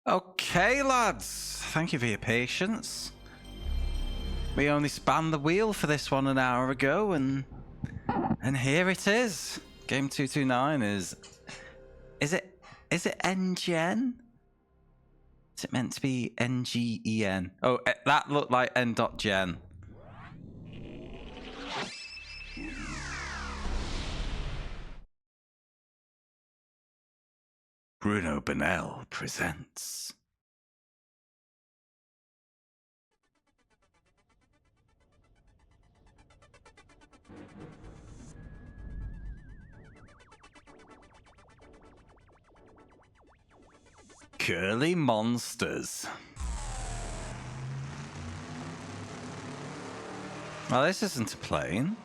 Okay, lads. Thank you for your patience. We only spanned the wheel for this one an hour ago, and here it is. Game 229 is it NGen? Is it meant to be NGEN? Oh, that looked like N.Gen. Bruno Bonnell presents. Curly Monsters. Well, this isn't a plane.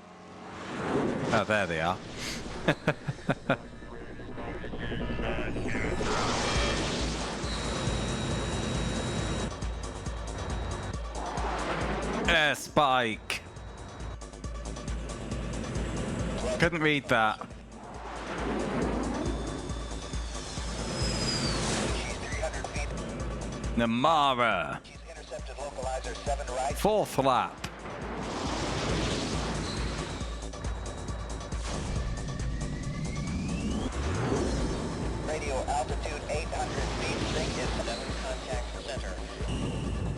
Oh, there they are. Spike. Couldn't read that. Namara. Fourth lap. Radio altitude 800 feet. Sync is 7 contact for center. 0.15.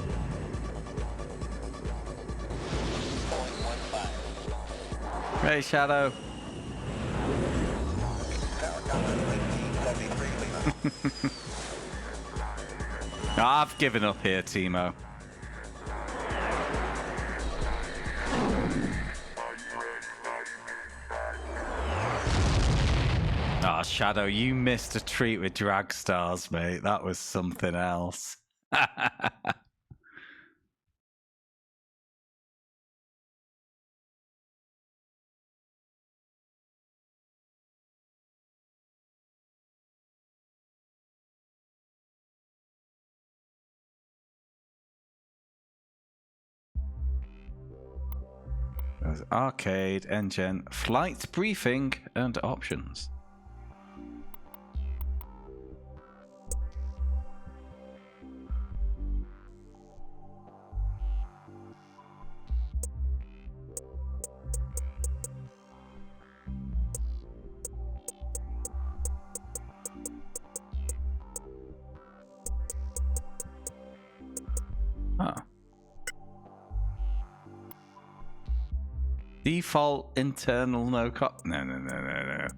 Hey, Shadow. I've given up here, Timo. Ah, Shadow, you missed a treat with Drag Stars, mate. That was something else. There's arcade, engine, flight briefing, and options. Huh. Default internal no No.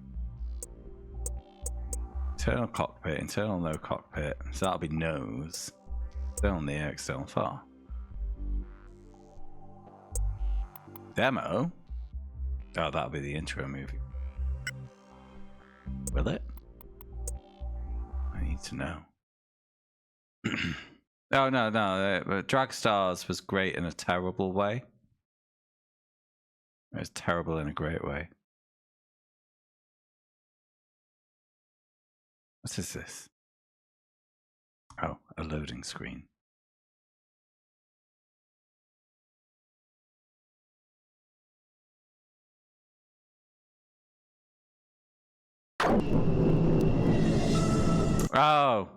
Internal cockpit, internal no cockpit. So that'll be nose. External near, external far. Demo? Oh, that'll be the intro movie. Will it? I need to know. Oh, no. Drag Stars was great in a terrible way. It was terrible in a great way. What is this? Oh, a loading screen. Oh!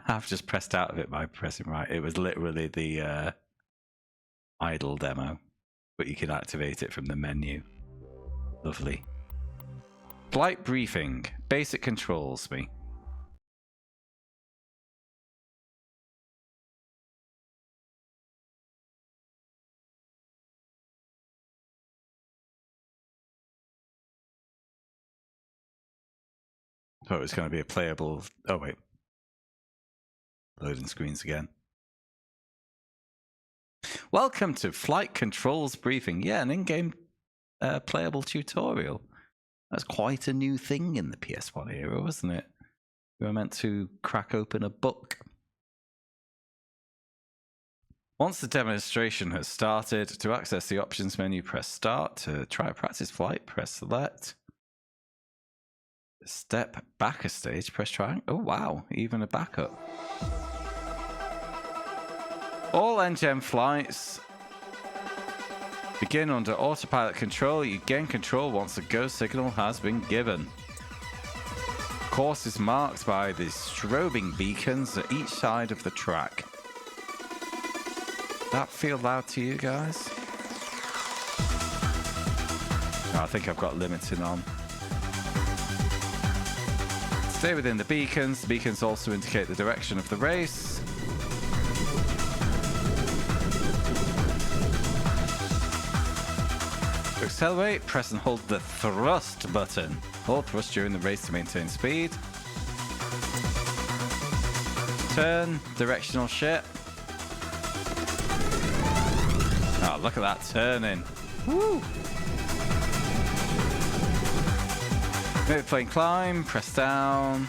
I've just pressed out of it by pressing right. It was literally the idle demo, but you can activate it from the menu. Lovely. Flight briefing. Basic controls, me. Thought it was going to be a playable... Oh, wait. Loading screens again. Welcome to Flight Controls Briefing. Yeah, an in-game playable tutorial. That's quite a new thing in the PS1 era, wasn't it? We were meant to crack open a book. Once the demonstration has started, to access the options menu, press start. To try a practice flight, press select. Step back a stage, press triangle. Oh, wow, even a backup. All NGen flights begin under autopilot control. You gain control once the go signal has been given. Course is marked by the strobing beacons at each side of the track. That feel loud to you guys? Oh, I think I've got limiting on. Stay within the beacons. The beacons also indicate the direction of the race. To accelerate, press and hold the thrust button. Hold thrust during the race to maintain speed. Turn, directional shift. Oh, look at that turning. Woo! Move plane climb, press down.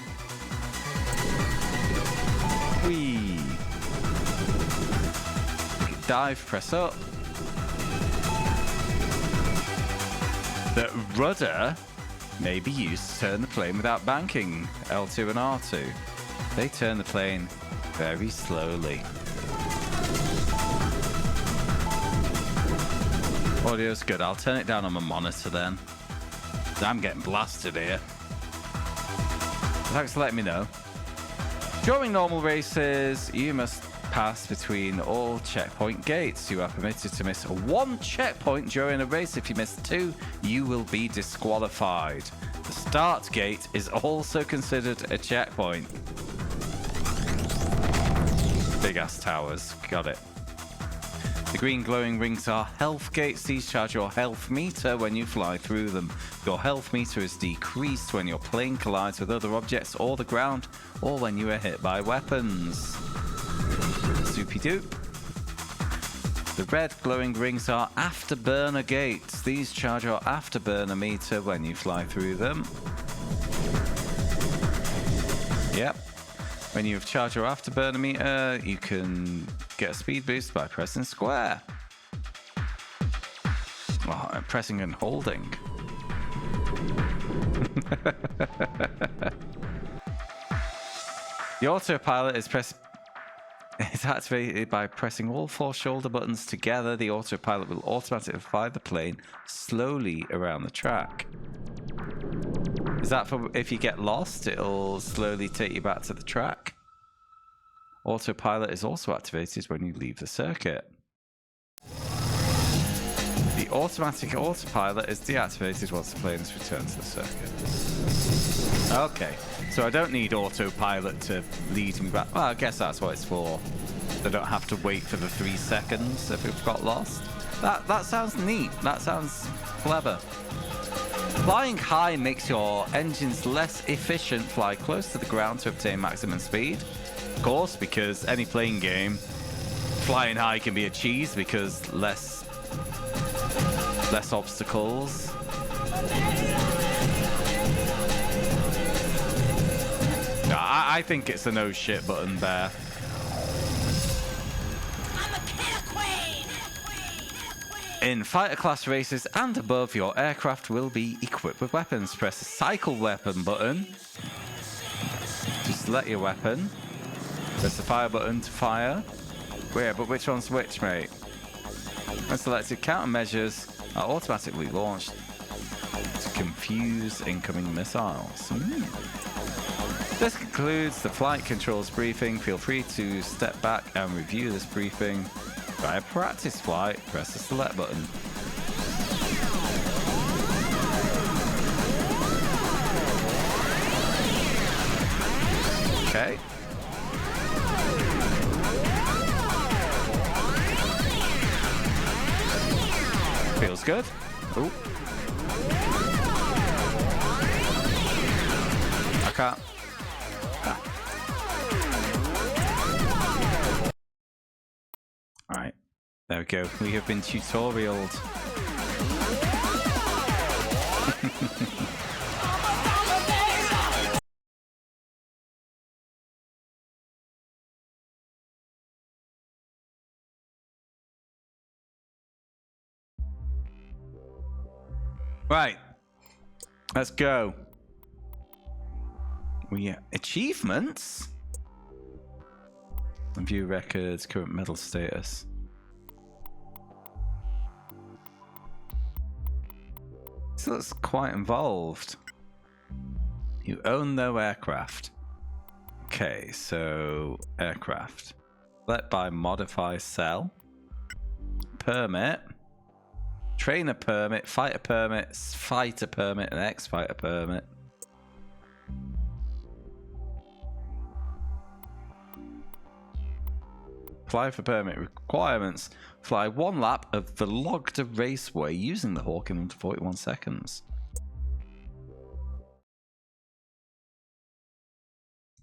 Whee! Dive, press up. The rudder may be used to turn the plane without banking, L2 and R2. They turn the plane very slowly. Audio's good. I'll turn it down on my monitor then. I'm getting blasted here. Thanks for letting me know. During normal races, you must pass between all checkpoint gates. You are permitted to miss one checkpoint during a race. If you miss two, you will be disqualified. The start gate is also considered a checkpoint. Big ass towers. Got it. The green glowing rings are health gates. These charge your health meter when you fly through them. Your health meter is decreased when your plane collides with other objects or the ground, or when you are hit by weapons. Soupy-doop. The red glowing rings are afterburner gates. These charge your afterburner meter when you fly through them. Yep. When you've charged your afterburner meter, you can get a speed boost by pressing square. Oh, I'm pressing and holding. The autopilot is activated by pressing all four shoulder buttons together. The autopilot will automatically fly the plane slowly around the track. Is that for if you get lost, it'll slowly take you back to the track? Autopilot is also activated when you leave the circuit. The automatic autopilot is deactivated once the plane is returned to the circuit. Okay, so I don't need autopilot to lead me back. Well, I guess that's what it's for. I don't have to wait for the 3 seconds if we've got lost. That sounds neat. That sounds clever. Flying high makes your engines less efficient. Fly close to the ground to obtain maximum speed. Of course, because any plane game, flying high can be a cheese because less obstacles. I think it's a no shit button there. In fighter class races and above, your aircraft will be equipped with weapons. Press the cycle weapon button to select your weapon. Press the fire button to fire. Wait, but which one's which, mate? When selected, countermeasures are automatically launched to confuse incoming missiles. This concludes the flight controls briefing. Feel free to step back and review this briefing. Try a practice flight, press the select button. Okay. Feels good. Ooh. I can't. Alright, there we go. We have been tutorialed. Right, let's go. Achievements? View records, current medal status. This looks quite involved. You own no aircraft. Okay, so aircraft. Let by modify sell. Permit. Trainer permit, fighter permit, and ex-fighter permit. Apply for permit requirements. Fly 1 lap of the logged raceway using the Hawk in under 41 seconds.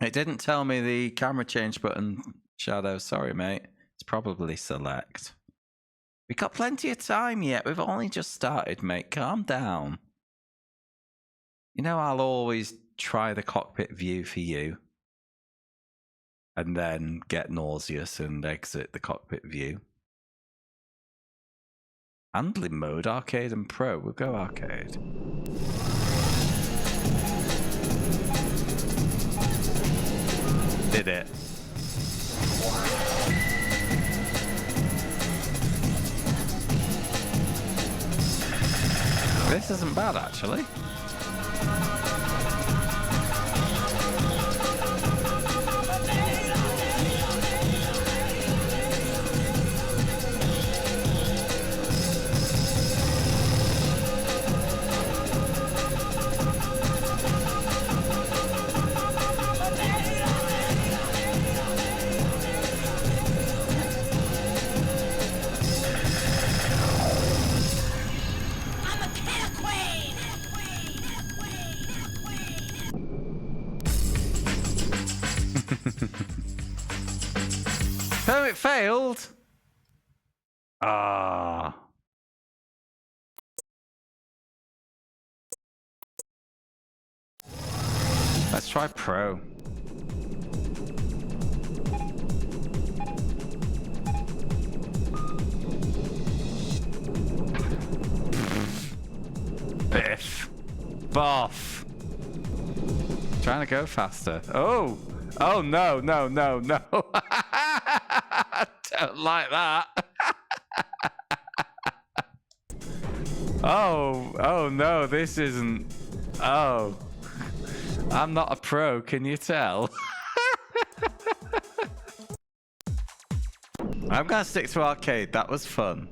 It didn't tell me the camera change button, Shadow. Sorry, mate. It's probably select. We got plenty of time yet. We've only just started, mate. Calm down. You know, I'll always try the cockpit view for you. And then get nauseous and exit the cockpit view. Handling mode, arcade and pro. We'll go arcade. Did it. This isn't bad, actually. Permit failed. Ah. Let's try pro. Biff. Boff. Trying to go faster. Oh. Oh, no, no, no, no. Don't like that. Oh no, this isn't. Oh. I'm not a pro, can you tell? I'm gonna stick to arcade, that was fun.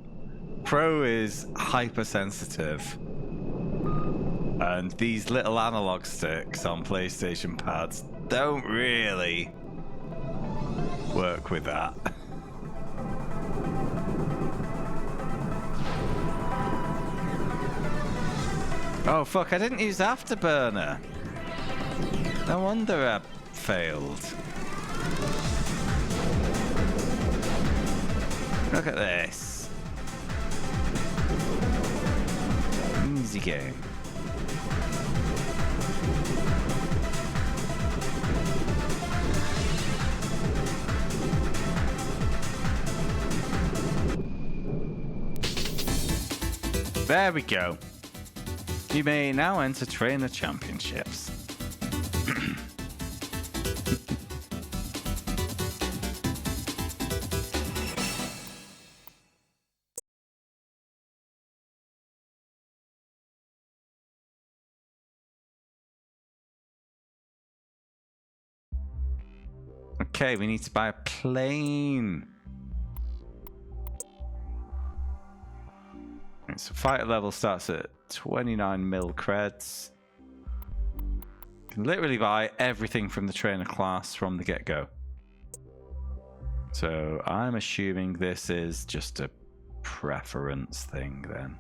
Pro is hypersensitive. And these little analog sticks on PlayStation pads don't really work with that. Oh fuck, I didn't use afterburner. No wonder I failed. Look at this. Easy game. There we go. You may now enter trainer championships. Okay, we need to buy a plane. So fighter level starts at 29 mil creds. Can literally buy everything from the trainer class from the get-go. So I'm assuming this is just a preference thing then.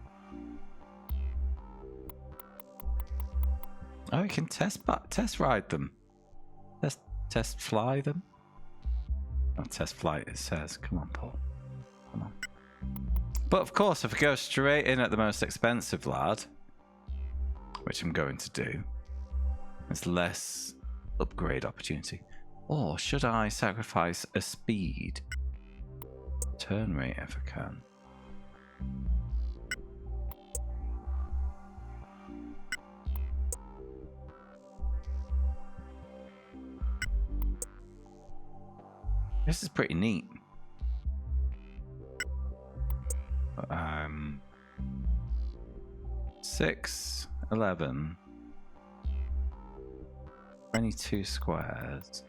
Oh, you can test ride them. Test fly them. Oh, test flight it says. Come on, Paul. Come on. But of course, if I go straight in at the most expensive lad, which I'm going to do, there's less upgrade opportunity. Or should I sacrifice a speed? Turn rate if I can. This is pretty neat. 6, 11. 22 squares.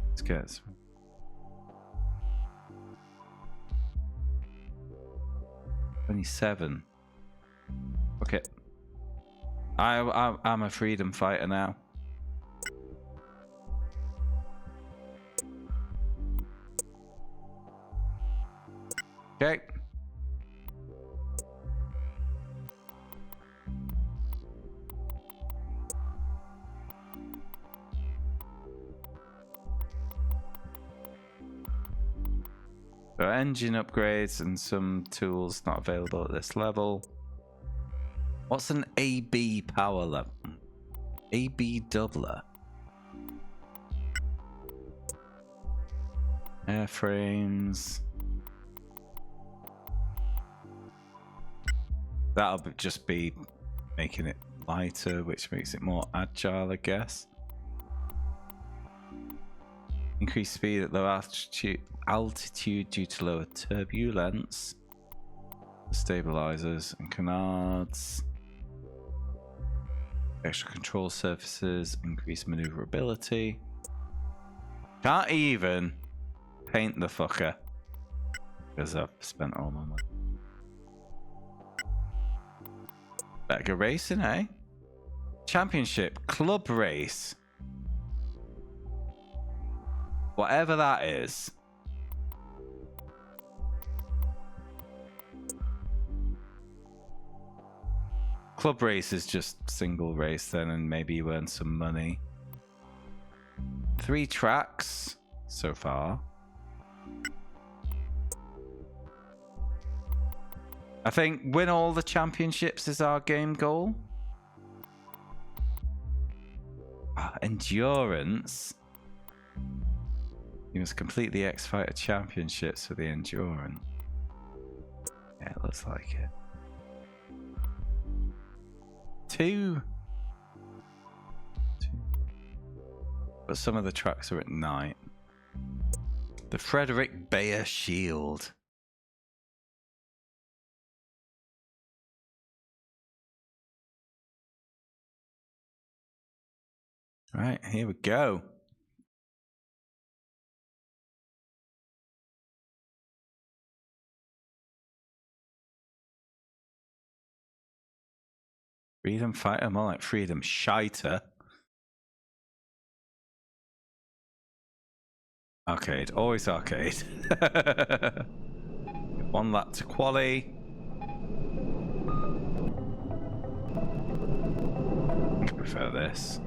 Let's get some. 27. Okay. I'm a freedom fighter now. Okay. So engine upgrades and some tools not available at this level. What's an AB power level? AB doubler. Airframes. That'll just be making it lighter, which makes it more agile, I guess. Increased speed at low altitude due to lower turbulence. Stabilizers and canards. Extra control surfaces, increased maneuverability. Can't even paint the fucker because I've spent all my money. Better go racing, eh? Championship, club race. Whatever that is. Club race is just single race then, and maybe you earn some money. 3 tracks so far. I think win all the championships is our game goal. Endurance. You must complete the X-Fighter championships for the endurance. Yeah, it looks like it. 2. But some of the tracks are at night. The Frederick Bayer Shield. Right, here we go. Freedom fighter, more like freedom shiter. Arcade, always arcade. 1 lap to quali. I prefer this.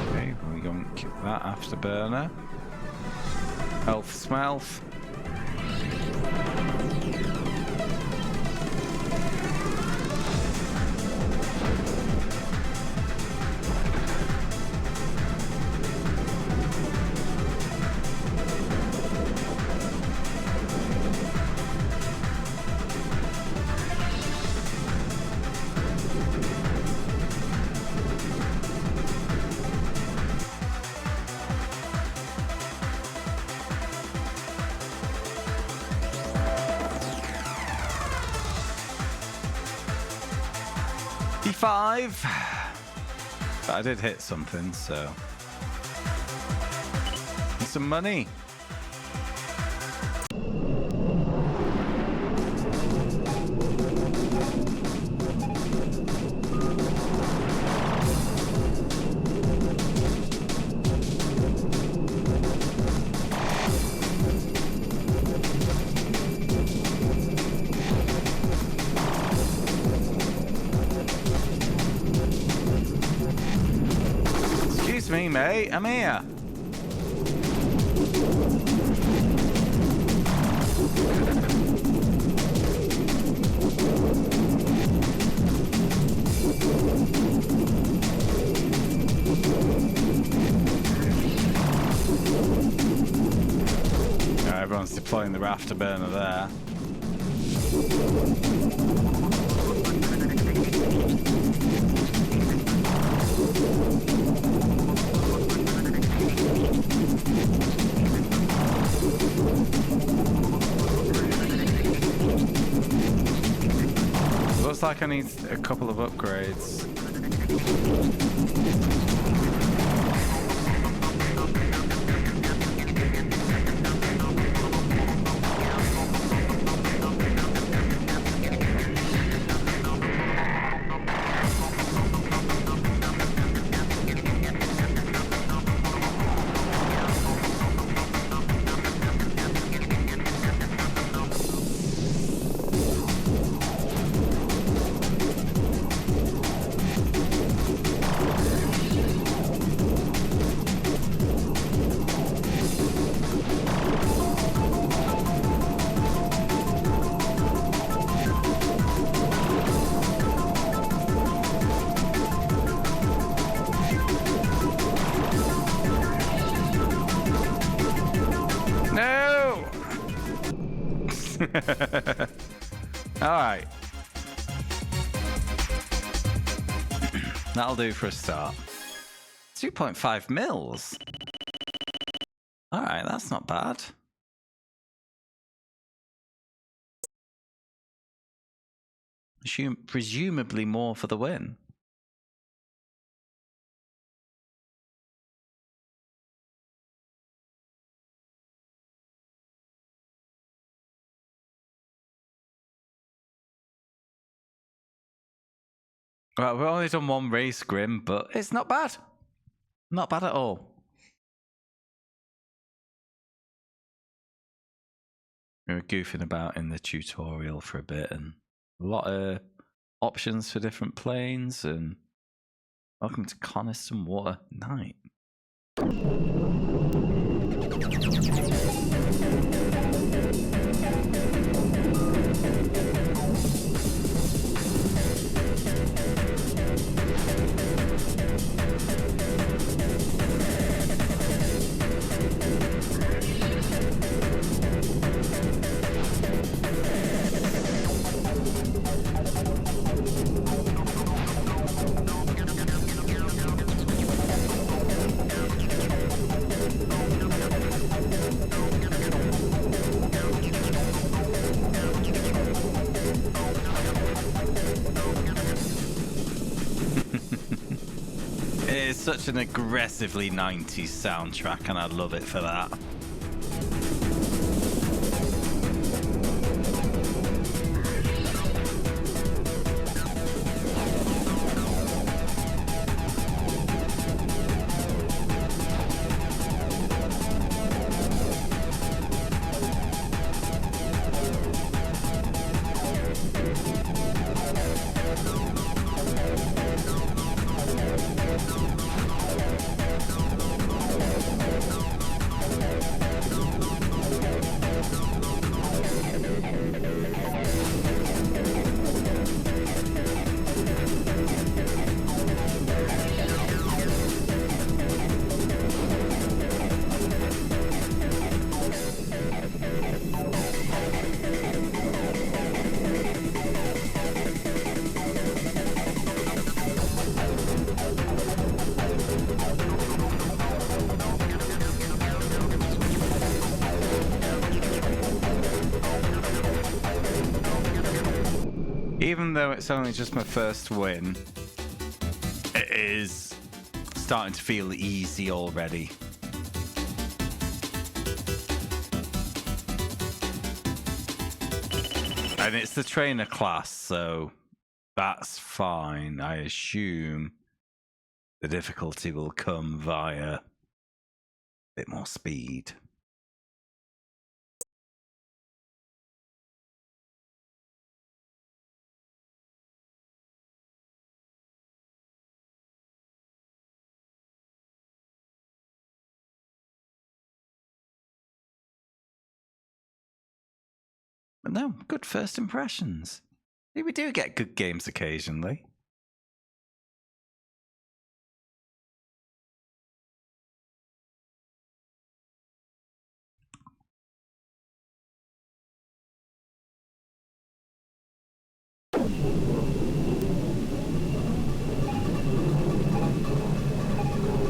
Okay, we're going to keep that afterburner. Health smelf. P5. But I did hit something, so. And some money. Excuse me, mate. I'm here. Everyone's deploying the afterburner there. like I need a couple of upgrades. No! Alright. That'll do for a start. 2.5 mils. Alright, that's not bad. Presumably more for the win. Well, we've only done one race, Grim, but it's not bad. Not bad at all. We were goofing about in the tutorial for a bit, and a lot of options for different planes, and welcome to Coniston Water Night. It is such an aggressively 90s soundtrack, and I love it for that. Even though it's only just my first win, it is starting to feel easy already. And it's the trainer class, so that's fine. I assume the difficulty will come via a bit more speed. But no, good first impressions. We do get good games occasionally.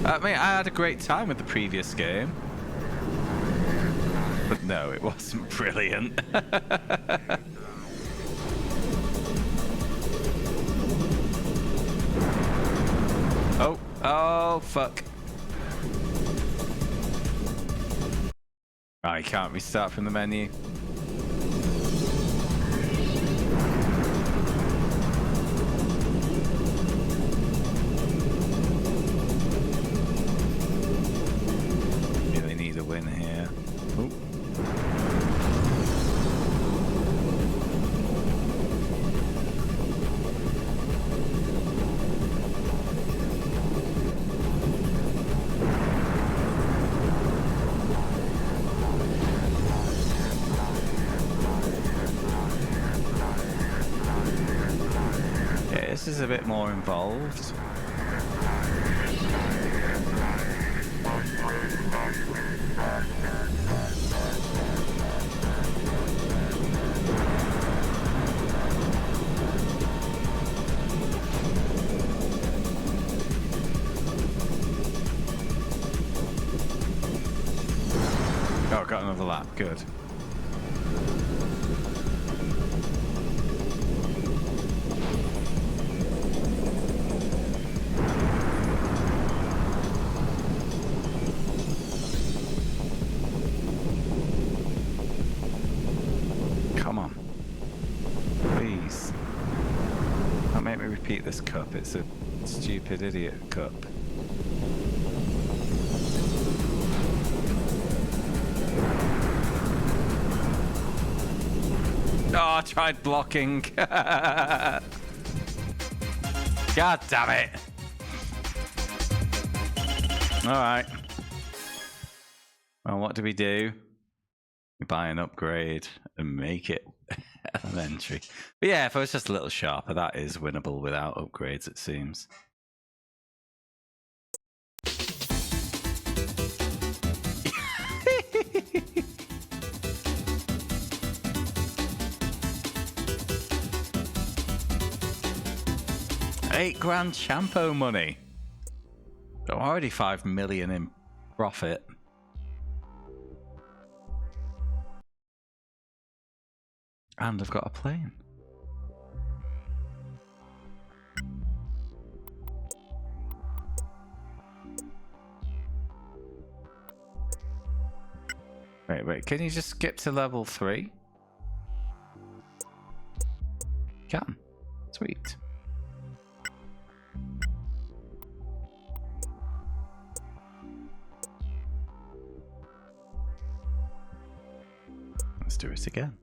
I mean, I had a great time with the previous game. But no, it wasn't brilliant. Oh, fuck. Oh, you can't restart from the menu. Really need a win here. Ooh. This is a bit more involved. Oh, got another lap. Good. Repeat this cup, it's a stupid idiot cup. Oh, I tried blocking. God damn it. Alright. Well, what do we do? We buy an upgrade and make it elementary. But yeah, if I was just a little sharper, that is winnable without upgrades, it seems. £8,000 Champo money. I'm already 5 million in profit. And I've got a plane. Wait, can you just skip to level 3? Can. Sweet. Let's do it again.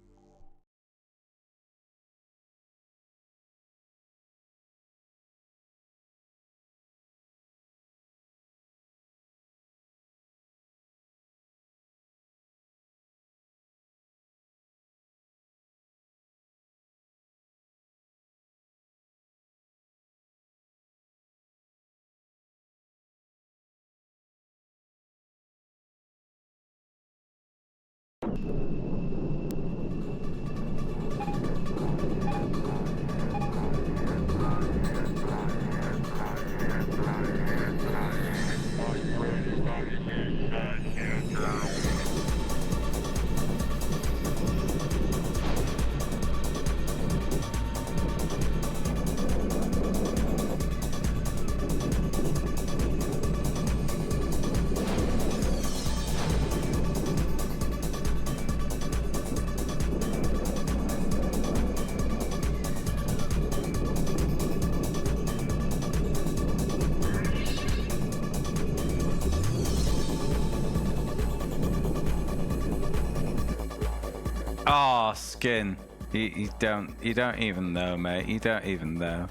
Oh, skin. You don't even know, mate. You don't even know.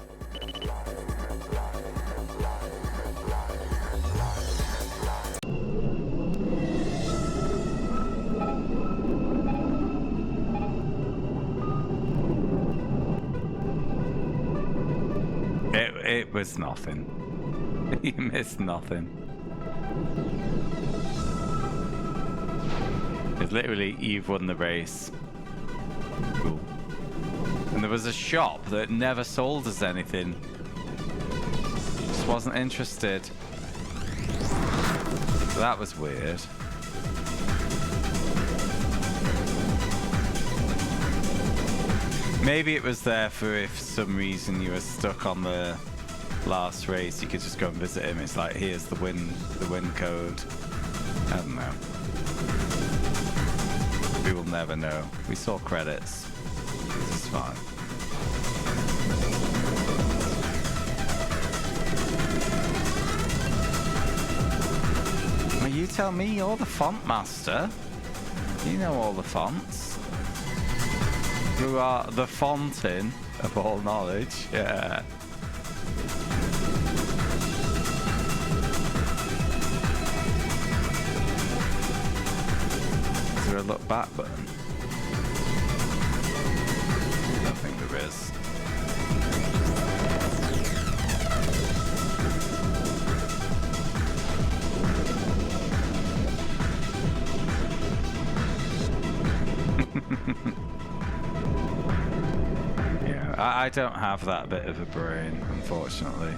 It was nothing. You missed nothing. It's literally, you've won the race. Cool. And there was a shop that never sold us anything. Just wasn't interested. So that was weird. Maybe it was there for if some reason you were stuck on the last race, you could just go and visit him. It's like, here's the win code. I don't know. We will never know. We saw credits. This is fine. Well, you tell me, you're the font master. You know all the fonts. You are the fountain of all knowledge. Yeah. Is there a look back button? I don't think there is. Yeah, I don't have that bit of a brain, unfortunately.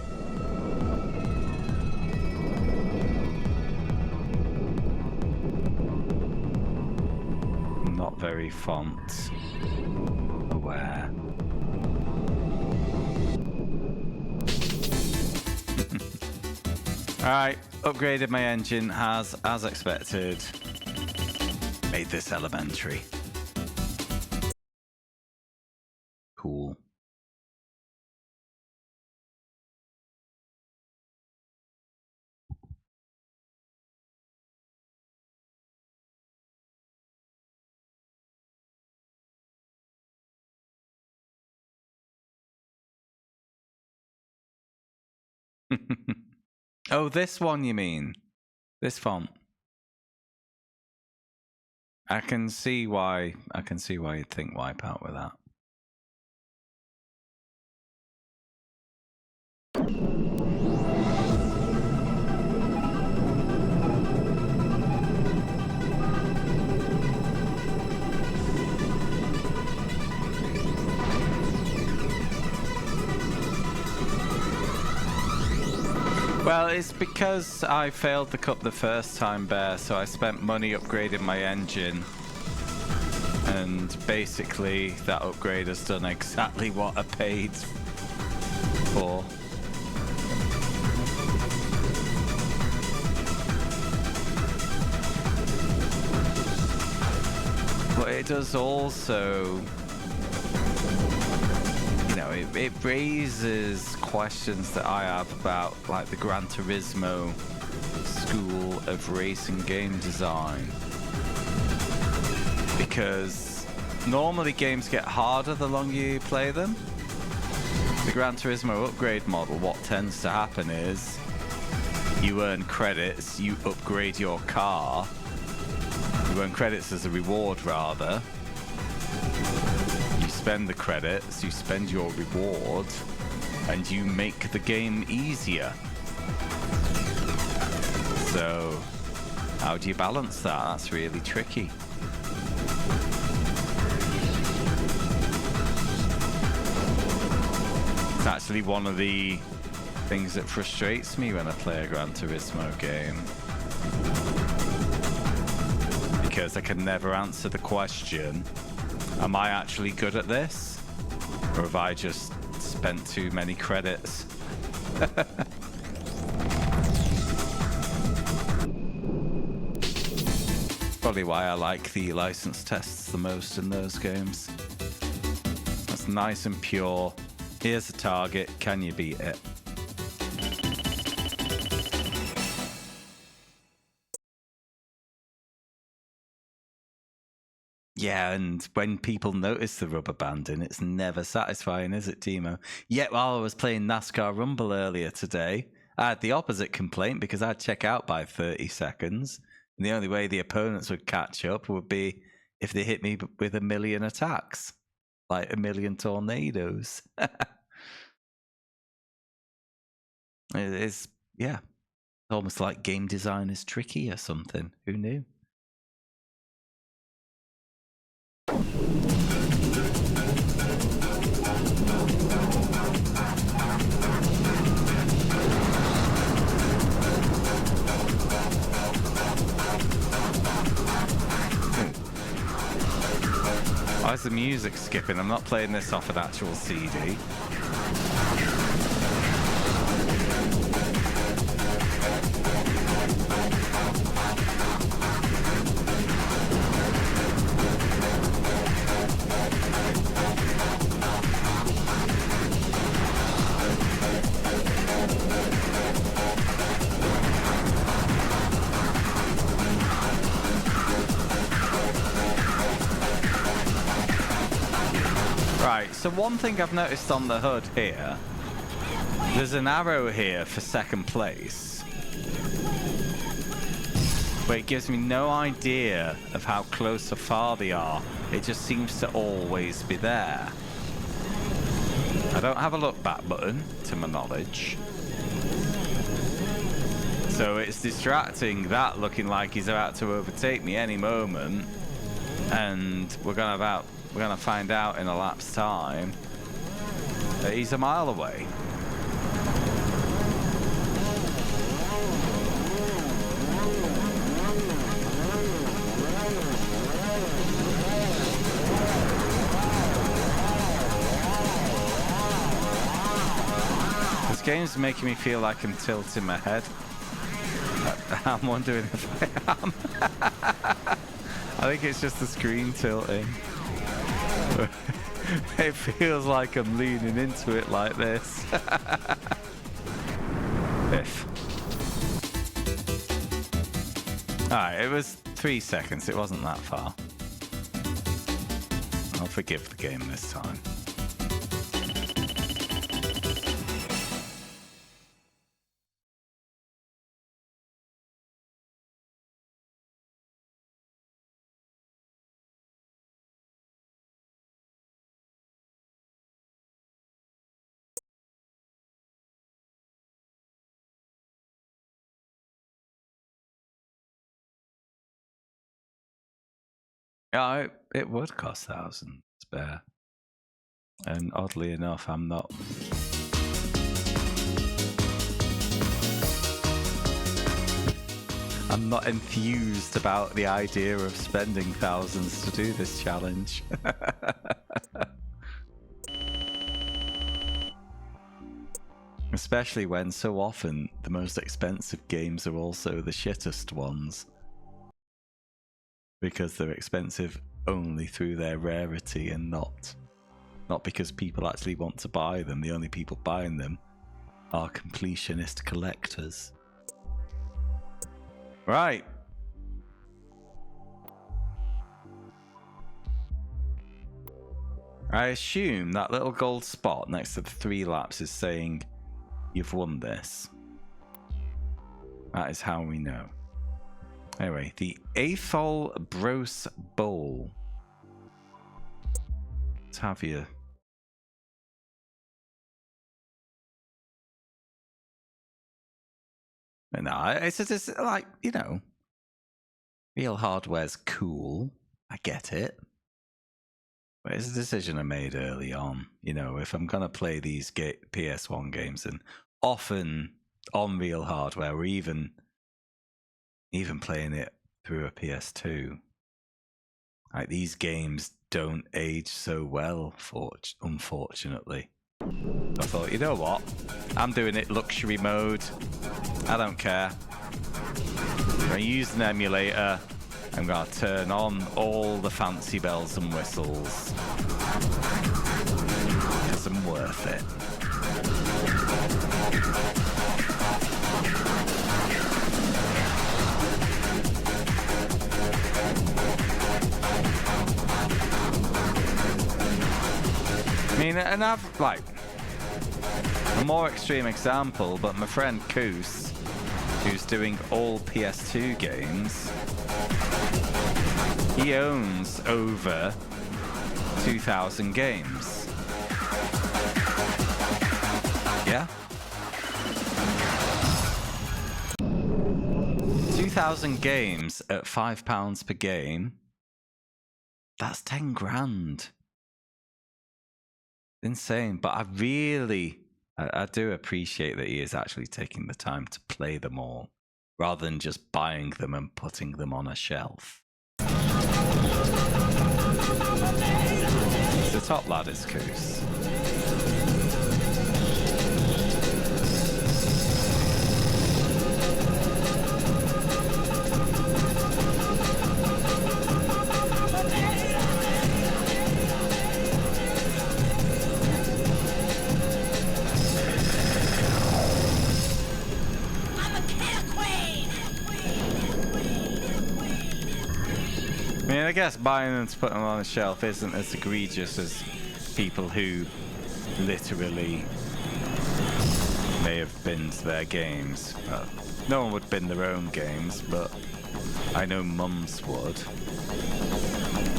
I'm not very font aware. Alright, upgraded my engine, as expected. Made this elementary. Cool. Oh, this one you mean? This font. I can see why you'd think Wipeout with that. Well, it's because I failed the cup the first time, Bear, so I spent money upgrading my engine. And basically, that upgrade has done exactly what I paid for. But it does also... You know, it raises questions that I have about, like, the Gran Turismo school of racing game design. Because normally games get harder the longer you play them. The Gran Turismo upgrade model, what tends to happen is you earn credits, you upgrade your car, you earn credits as a reward rather. You spend the credits, you spend your reward, and you make the game easier. So, how do you balance that? That's really tricky. It's actually one of the things that frustrates me when I play a Gran Turismo game. Because I can never answer the question, am I actually good at this? Or have I just spent too many credits? Probably why I like the license tests the most in those games. That's nice and pure. Here's a target, can you beat it? Yeah, and when people notice the rubber banding, it's never satisfying, is it, Timo? Yet while I was playing NASCAR Rumble earlier today, I had the opposite complaint because I'd check out by 30 seconds. And the only way the opponents would catch up would be if they hit me with 1 million attacks. Like 1 million tornadoes. It's, yeah, almost like game design is tricky or something. Who knew? Why is the music skipping? I'm not playing this off an actual CD. so one thing I've noticed on the HUD here, there's an arrow here for second place, but it gives me no idea of how close or far they are. It just seems to always be there. I don't have a look back button, to my knowledge. So it's distracting, that looking like he's about to overtake me any moment. And we're gonna find out in a lap's time that he's a mile away. This game's making me feel like I'm tilting my head. I'm wondering if I am. I think it's just the screen tilting. It feels like I'm leaning into it like this. If. Alright, it was 3 seconds. It wasn't that far. I'll forgive the game this time. Yeah, it would cost thousands spare. And oddly enough, I'm not. I'm not enthused about the idea of spending thousands to do this challenge. Especially when so often the most expensive games are also the shittest ones. Because they're expensive only through their rarity and not because people actually want to buy them. The only people buying them are completionist collectors. Right. I assume that little gold spot next to the 3 laps is saying you've won this. That is how we know. Anyway, the Athol Bros Bowl. Let's have you. No, it's just like, you know, real hardware's cool. I get it. But it's a decision I made early on. You know, if I'm going to play these PS1 games, and often on real hardware, or even playing it through a PS2, like, these games don't age so well, unfortunately. I thought, you know what? I'm doing it luxury mode. I don't care. I'm going to use an emulator. I'm going to turn on all the fancy bells and whistles. Because I'm worth it. I mean, and I've, like, a more extreme example, but my friend Koos, who's doing all PS2 games, he owns over 2,000 games. Yeah? 2,000 games at £5 per game. That's 10 grand. Insane, but I do appreciate that he is actually taking the time to play them all, rather than just buying them and putting them on a shelf. The top lad is Koos. I mean, I guess buying them to put them on a shelf isn't as egregious as people who literally may have binned their games. No one would bin their own games, but I know mums would.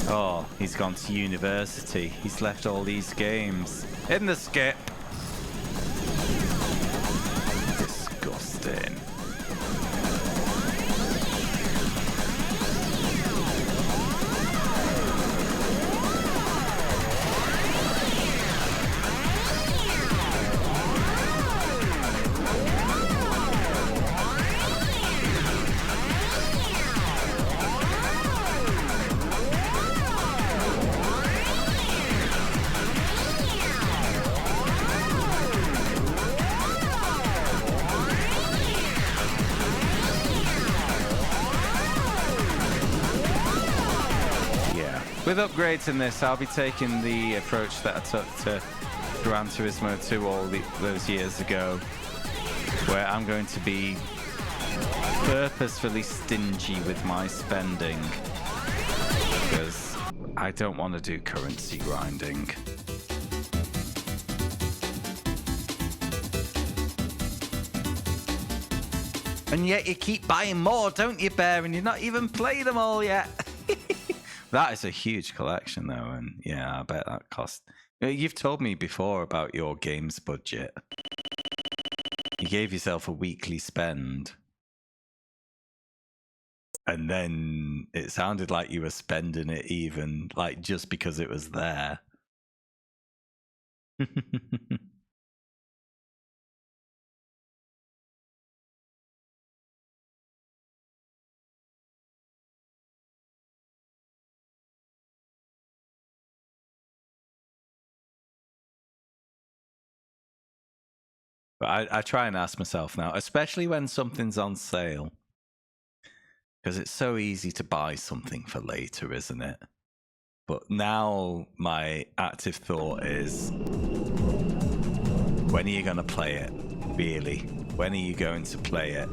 Oh, he's gone to university. He's left all these games in the skip. Disgusting. With upgrades in this, I'll be taking the approach that I took to Gran Turismo 2 all those years ago, where I'm going to be purposefully stingy with my spending, because I don't want to do currency grinding. And yet you keep buying more, don't you, Bear? And you've not even played them all yet. That is a huge collection, though, and yeah, I bet that cost. You've told me before about your games budget. You gave yourself a weekly spend, and then it sounded like you were spending it even, like, just because it was there. But I try and ask myself now, especially when something's on sale, because it's so easy to buy something for later, isn't it? But now my active thought is, when are you going to play it? Really? When are you going to play it?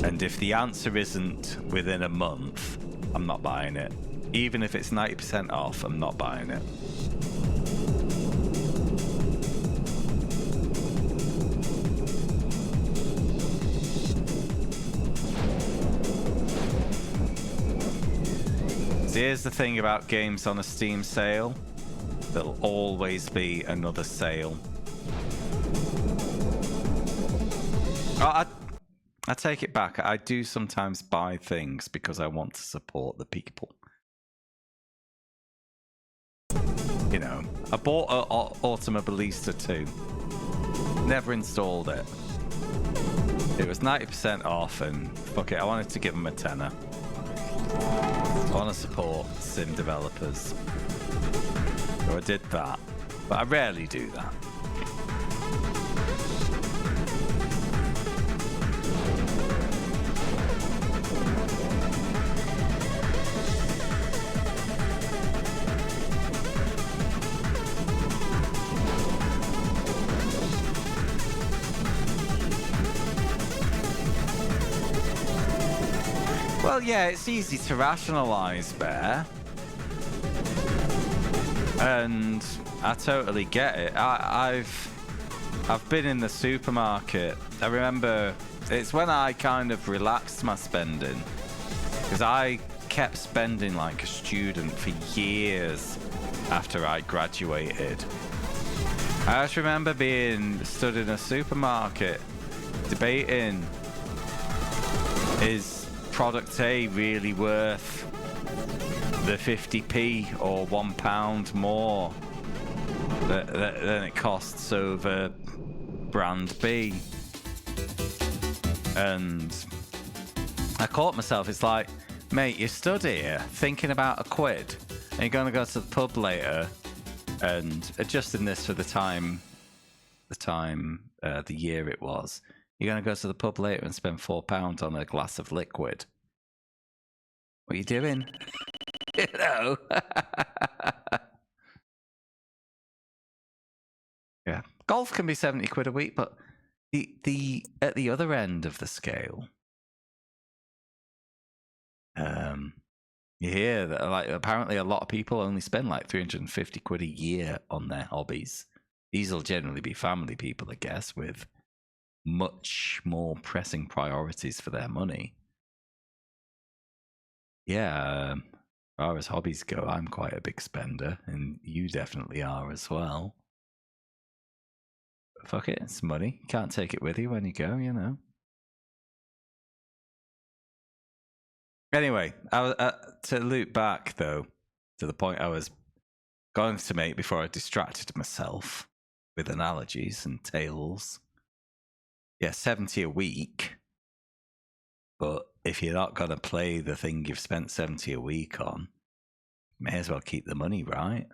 And if the answer isn't within a month, I'm not buying it. Even if it's 90% off, I'm not buying it. Here's the thing about games on a Steam sale. There'll always be another sale. Oh, I take it back. I do sometimes buy things because I want to support the people. You know, I bought Automobilista 2. Never installed it. It was 90% off and fuck it, I wanted to give them a tenner. I want to support sim developers. So I did that. But I rarely do that. Well, yeah, it's easy to rationalize, Bear. And I totally get it. I've been in the supermarket. I remember it's when I kind of relaxed my spending, because I kept spending like a student for years after I graduated. I just remember being stood in a supermarket debating, is product A really worth the 50p or £1 more than it costs over brand B? And I caught myself, it's like, mate, you stood here thinking about £1 and you're going to go to the pub later, and adjusting this for the year it was, you're going to go to the pub later and spend £4 on a glass of liquid. What are you doing? You know? Yeah. Golf can be 70 quid a week, but the at the other end of the scale, You hear that, like, apparently a lot of people only spend like 350 quid a year on their hobbies. These will generally be family people, I guess, with much more pressing priorities for their money. Yeah, as far as hobbies go, I'm quite a big spender, and you definitely are as well. But fuck it, it's money. You can't take it with you when you go, you know. Anyway, to loop back though to the point I was going to make before I distracted myself with analogies and tales. Yeah, 70 a week. But if you're not going to play the thing you've spent 70 a week on, may as well keep the money, right?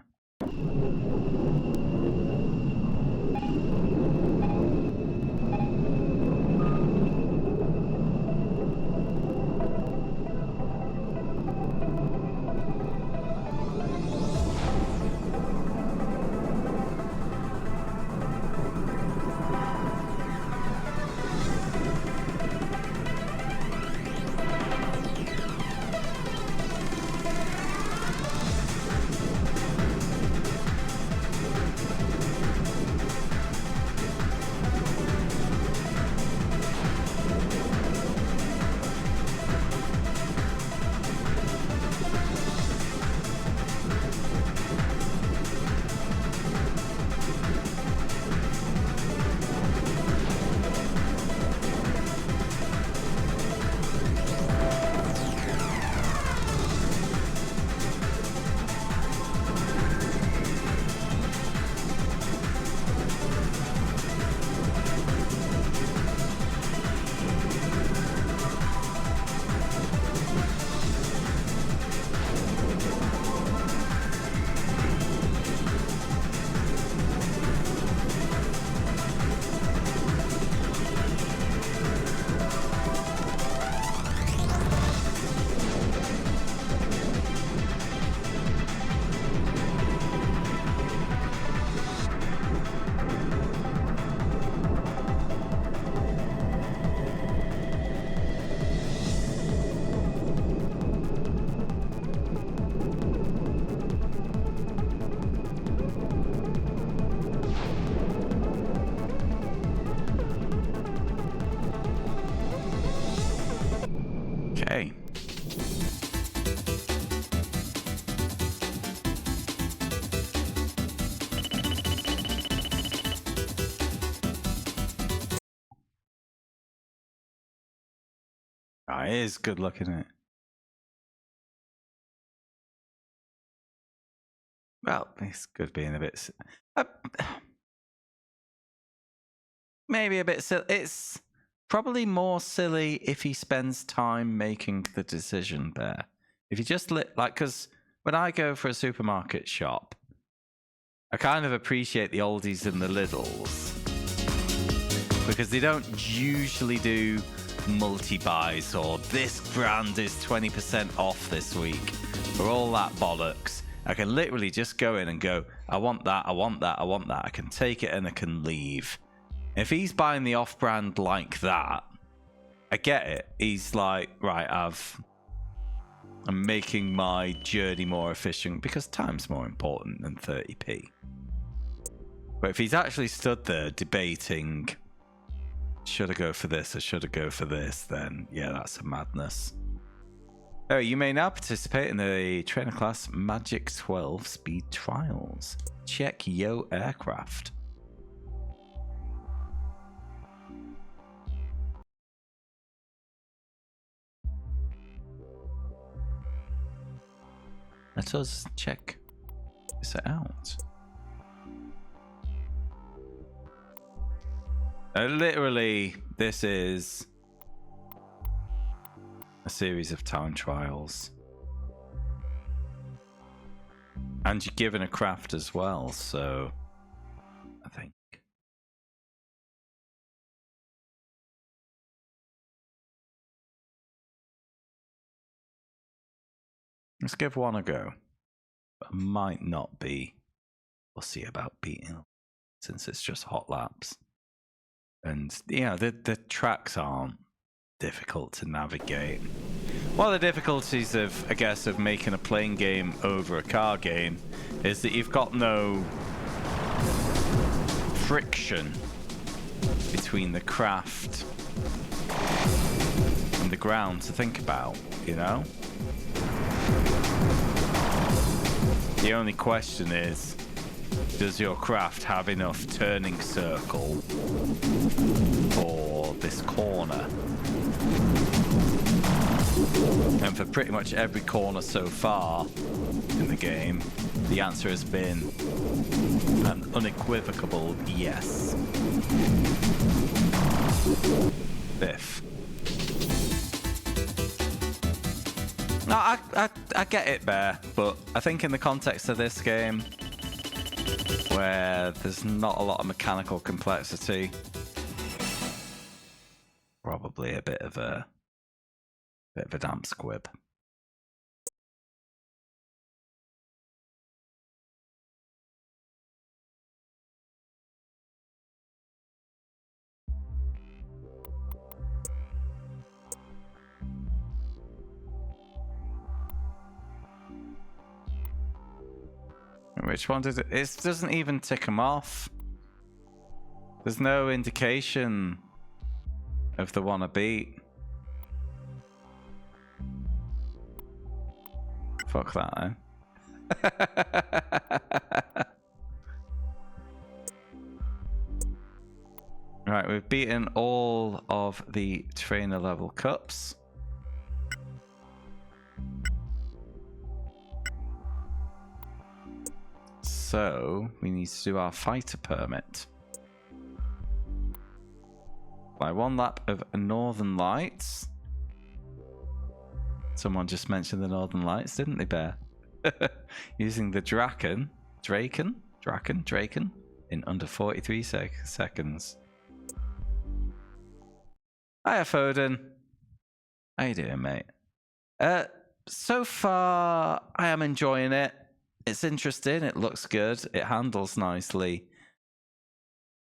Okay. Oh, it is good looking, isn't it? Well, it's good being a bit... maybe a bit silly. It's probably more silly if he spends time making the decision there. If you just because when I go for a supermarket shop, I kind of appreciate the oldies and the littles because they don't usually do multi-buys or this brand is 20% off this week or all that bollocks. I can literally just go in and go, I want that, I want that, I want that. I can take it and I can leave. If he's buying the off-brand like that, I get it. He's like, right, I'm making my journey more efficient because time's more important than 30p. But if he's actually stood there debating, should I go for this or should I go for this, then yeah, that's a madness. Oh, you may now participate in the trainer class Magic 12 speed trials. Check Yo aircraft. Let us check this out. Literally, this is a series of time trials. And you're given a craft as well, so I think. Let's give one a go. I might not be fussy about beating since it's just hot laps. And yeah, the tracks aren't difficult to navigate. One of the difficulties of, I guess, of making a plane game over a car game is that you've got no friction between the craft and the ground to think about, you know? The only question is, does your craft have enough turning circle for this corner? And for pretty much every corner so far in the game, the answer has been an unequivocal yes. Biff. No, I get it, Bear, but I think in the context of this game, where there's not a lot of mechanical complexity, probably a bit of a damn squib. Which one did it? It doesn't even tick them off. There's no indication of the one I beat. Fuck that, eh? Right, we've beaten all of the trainer level cups. So we need to do our fighter permit. By one lap of Northern Lights. Someone just mentioned the Northern Lights, didn't they, Bear? Using the Draken in under 43 seconds. Hiya, Foden. How you doing, mate? So far, I am enjoying it. It's interesting. It looks good. It handles nicely.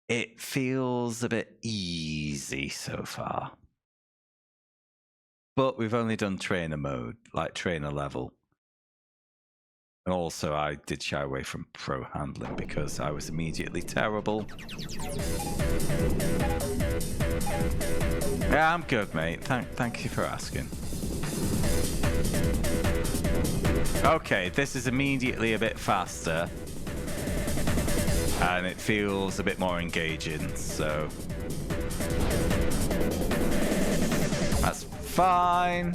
It feels a bit easy so far. But we've only done trainer mode, like trainer level. And also, I did shy away from pro handling because I was immediately terrible. Yeah, I'm good, mate. Thank you for asking. Okay, this is immediately a bit faster. And it feels a bit more engaging, so... That's fine.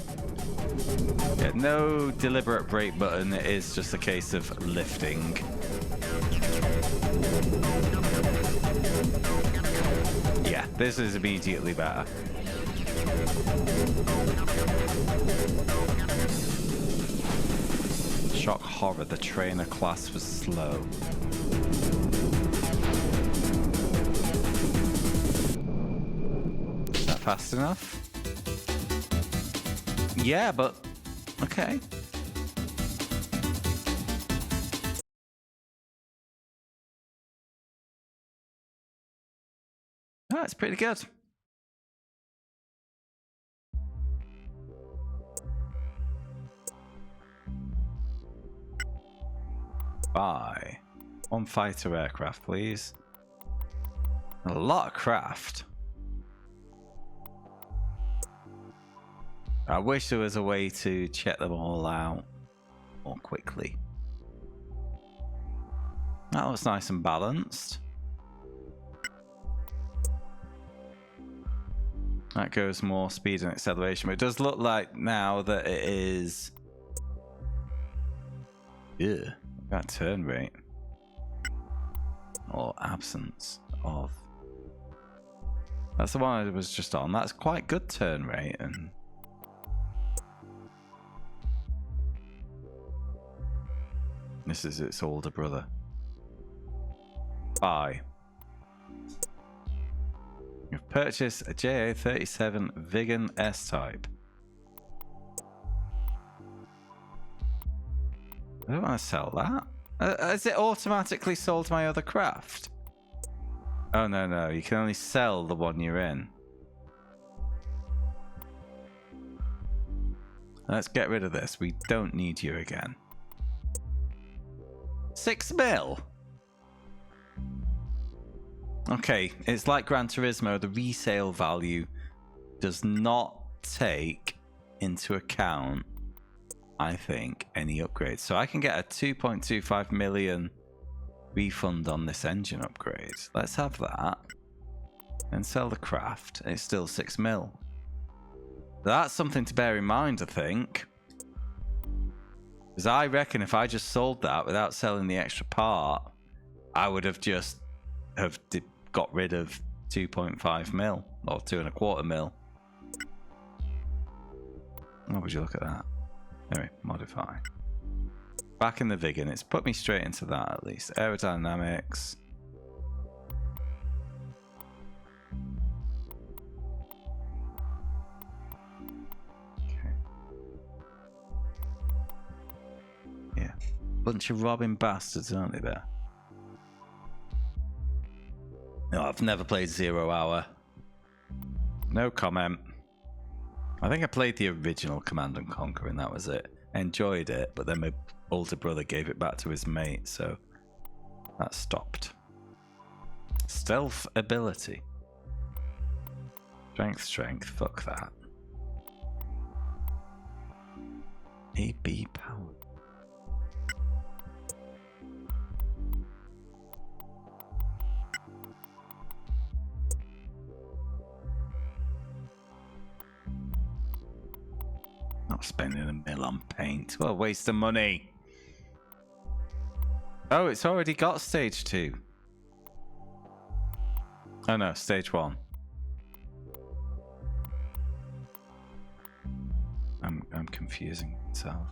Yeah, no deliberate brake button, it is just a case of lifting. Yeah, this is immediately better. Shock horror, the trainer class was slow. Is that fast enough? Yeah, but okay. Oh, it's pretty good. Buy one fighter aircraft, please. A lot of craft. I wish there was a way to check them all out more quickly. That looks nice and balanced. That goes more speed and acceleration, but it does look like now that it is... Yeah, that turn rate. Or absence of... That's the one I was just on. That's quite good turn rate and... This is its older brother. Buy. You've purchased a JA37 Vigan S-Type. I don't want to sell that. Has it automatically sold my other craft? Oh, no. You can only sell the one you're in. Let's get rid of this. We don't need you again. 6 mil? Okay, it's like Gran Turismo. The resale value does not take into account, I think, any upgrades. So I can get a 2.25 million refund on this engine upgrade. Let's have that. And sell the craft. It's still 6 mil. That's something to bear in mind, I think. Because I reckon if I just sold that without selling the extra part, I would have just got rid of 2.5 mil or 2.25 mil. Oh, would you look at that? Anyway, modify. Back in the Vigan, it's put me straight into that at least. Aerodynamics. Yeah. Bunch of robbing bastards, aren't they there? No, I've never played 0 Hour. No comment. I think I played the original Command and Conquer and that was it. Enjoyed it, but then my older brother gave it back to his mate, so that stopped. Stealth ability. Strength, fuck that. AB power. Not spending a mil on paint. What a waste of money. Oh, it's already got stage 2. Oh no, stage 1. I'm confusing myself.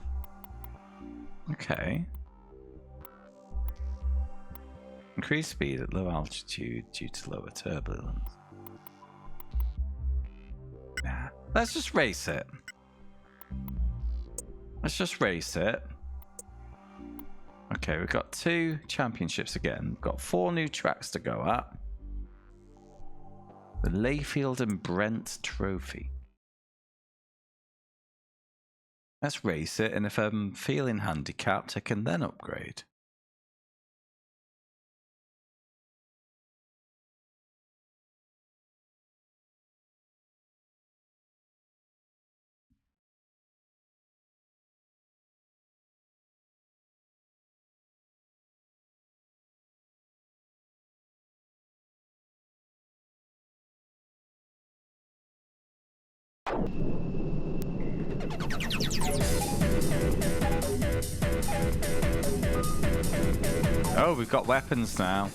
Okay. Increase speed at low altitude due to lower turbulence. Nah, let's just race it. Let's just race it. Okay, we've got 2 championships again. We've got 4 new tracks to go at. The Layfield and Brent Trophy. Let's race it, and if I'm feeling handicapped, I can then upgrade. Oh, we've got weapons now.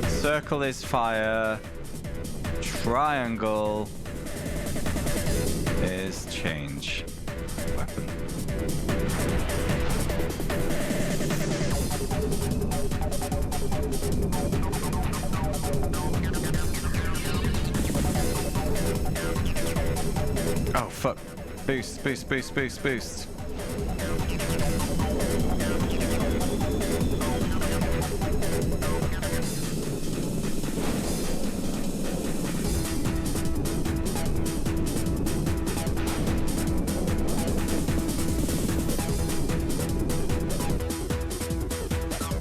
Circle is fire. Triangle is change weapon. Oh fuck. Boost, boost, boost, boost, boost.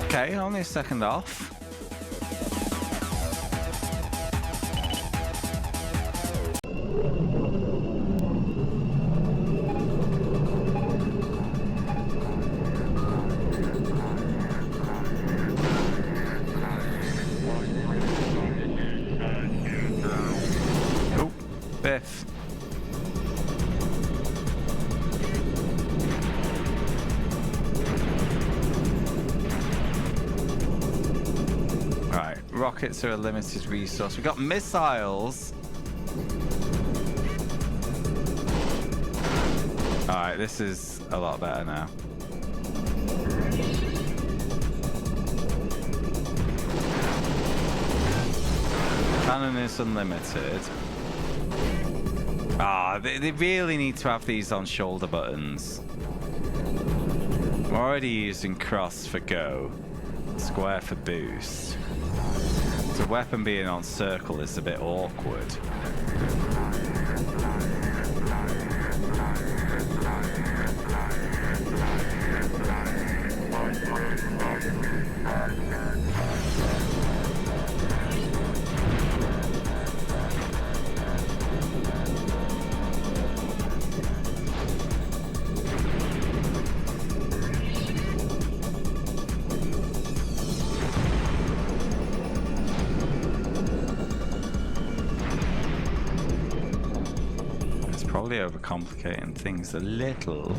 Okay, only a second off. Oh, Biff. Rockets are a limited resource. We've got missiles. Alright, this is a lot better now. Cannon is unlimited. They really need to have these on shoulder buttons. I'm already using cross for go, square for boost. The weapon being on circle is a bit awkward. Probably overcomplicating things a little.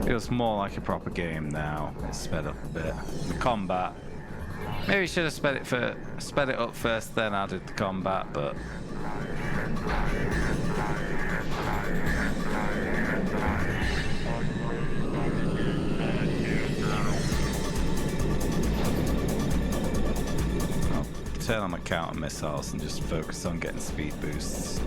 Feels more like a proper game now. It's sped up a bit. The combat. Maybe should have sped it up first, then added the combat, but I'll turn on my counter missiles and just focus on getting speed boosts.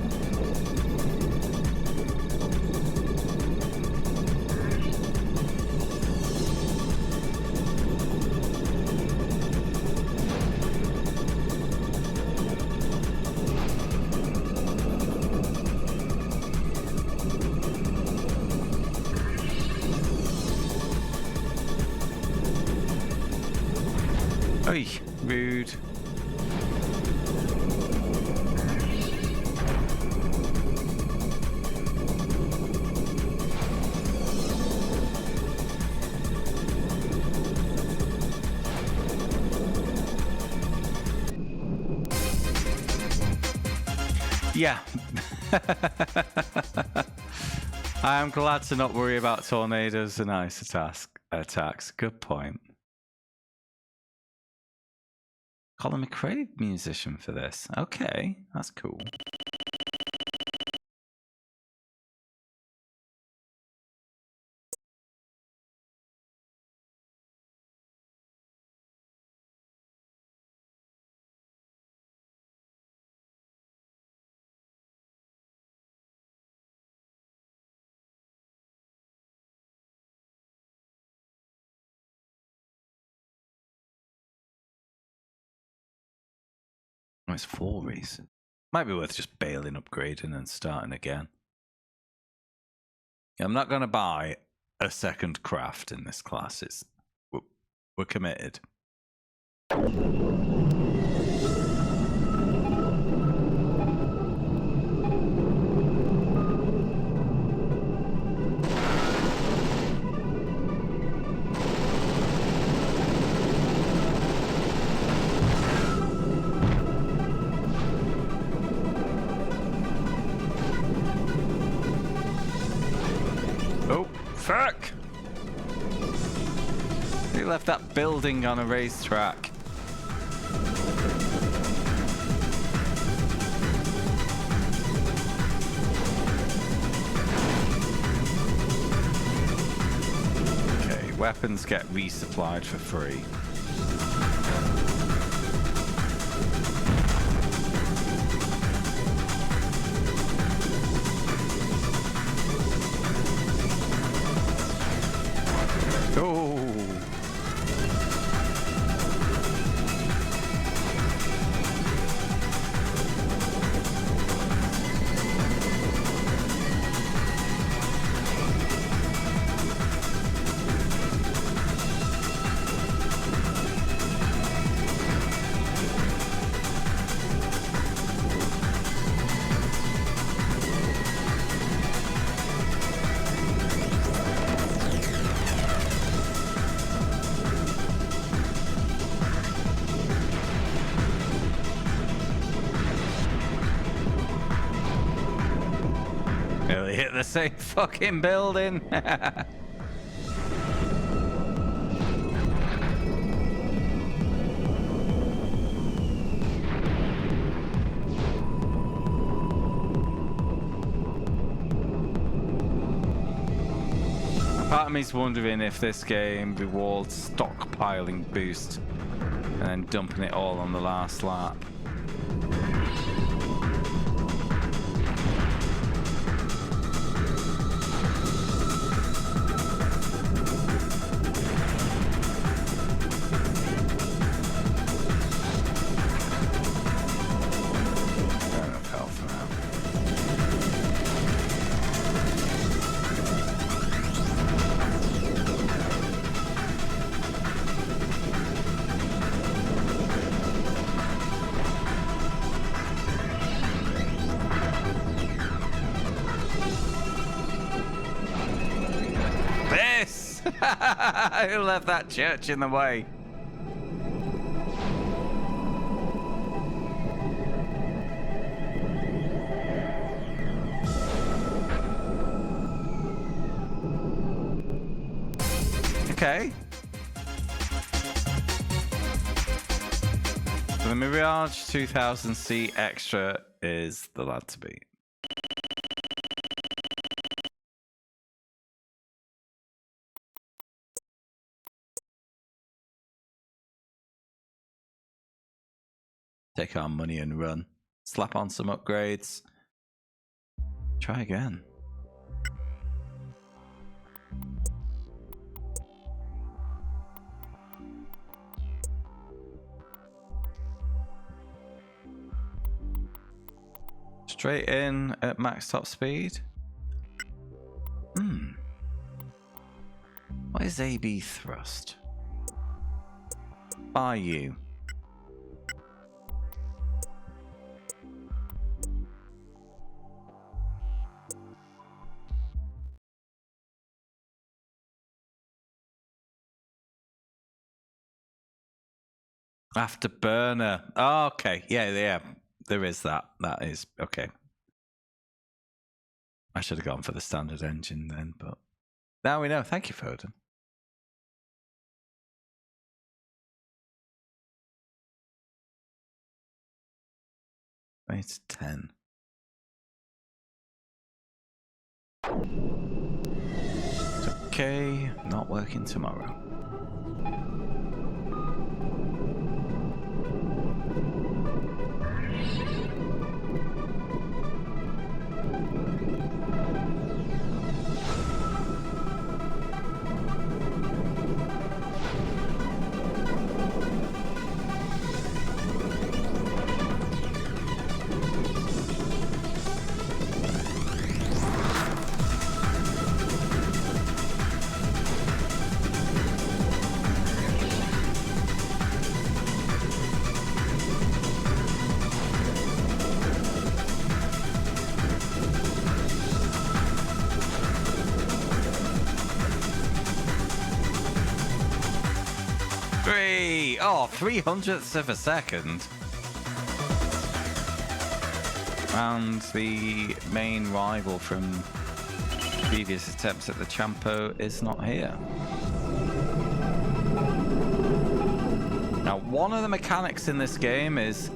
Oi, rude. Yeah. I am glad to not worry about tornadoes and ice attacks. Good point. Colin McRae musician for this. Okay, that's cool. Oh, it's 4 races. Might be worth just bailing, upgrading, and starting again. Yeah, I'm not going to buy a second craft in this class. We're committed. Fuck! They left that building on a racetrack. Okay, weapons get resupplied for free. Nearly hit the same fucking building. Part of me's wondering if this game rewards stockpiling boost and then dumping it all on the last lap. Who left that church in the way? Okay. So the Mirage 2000C Extra is the lad to beat. Take our money and run. Slap on some upgrades. Try again. Straight in at max top speed. What is AB thrust? By you. Afterburner. Oh, okay. Yeah. There is that. That is okay. I should have gone for the standard engine then, but now we know. Thank you, Foden. It's 10. It's okay. Not working tomorrow. Oh, 300ths of a second. And the main rival from previous attempts at the Champo is not here. Now, one of the mechanics in this game is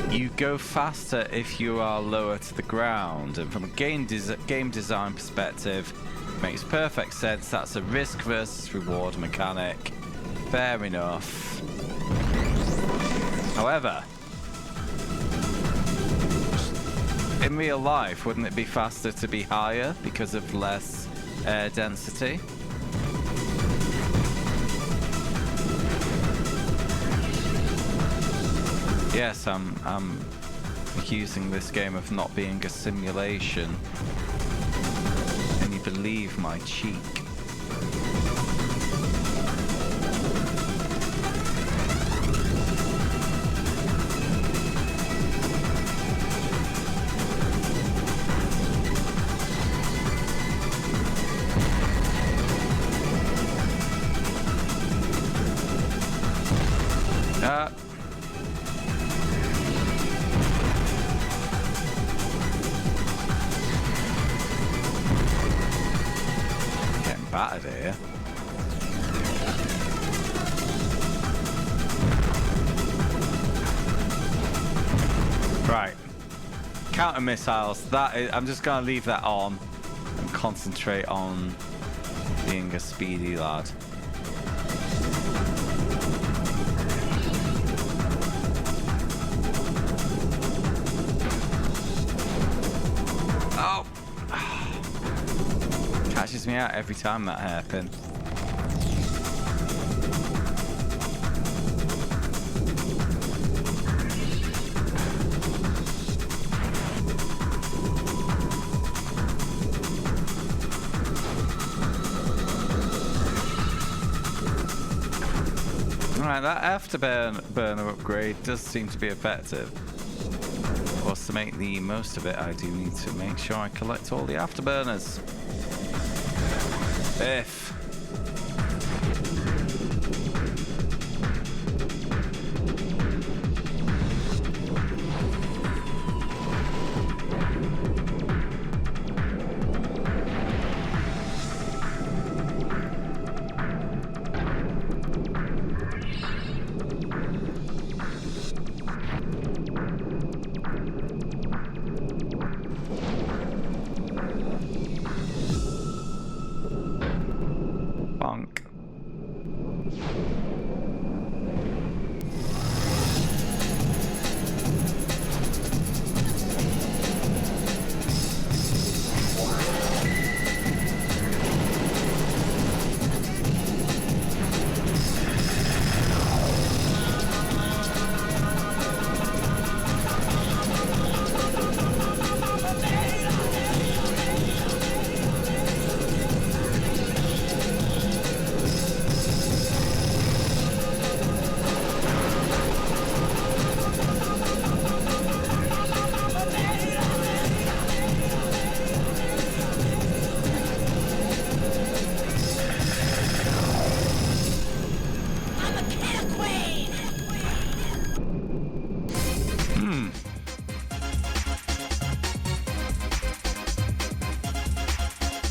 you go faster if you are lower to the ground. And from a game design perspective, it makes perfect sense. That's a risk versus reward mechanic. Fair enough. However, in real life, wouldn't it be faster to be higher because of less air density? Yes, I'm accusing this game of not being a simulation. Can you believe my cheek? battered here. Right. Counter missiles. That is, I'm just gonna leave that on and concentrate on being a speedy lad. Oh! Catches me out every time, that hairpin. Alright, that afterburner upgrade does seem to be effective. Of course, to make the most of it, I do need to make sure I collect all the afterburners. If.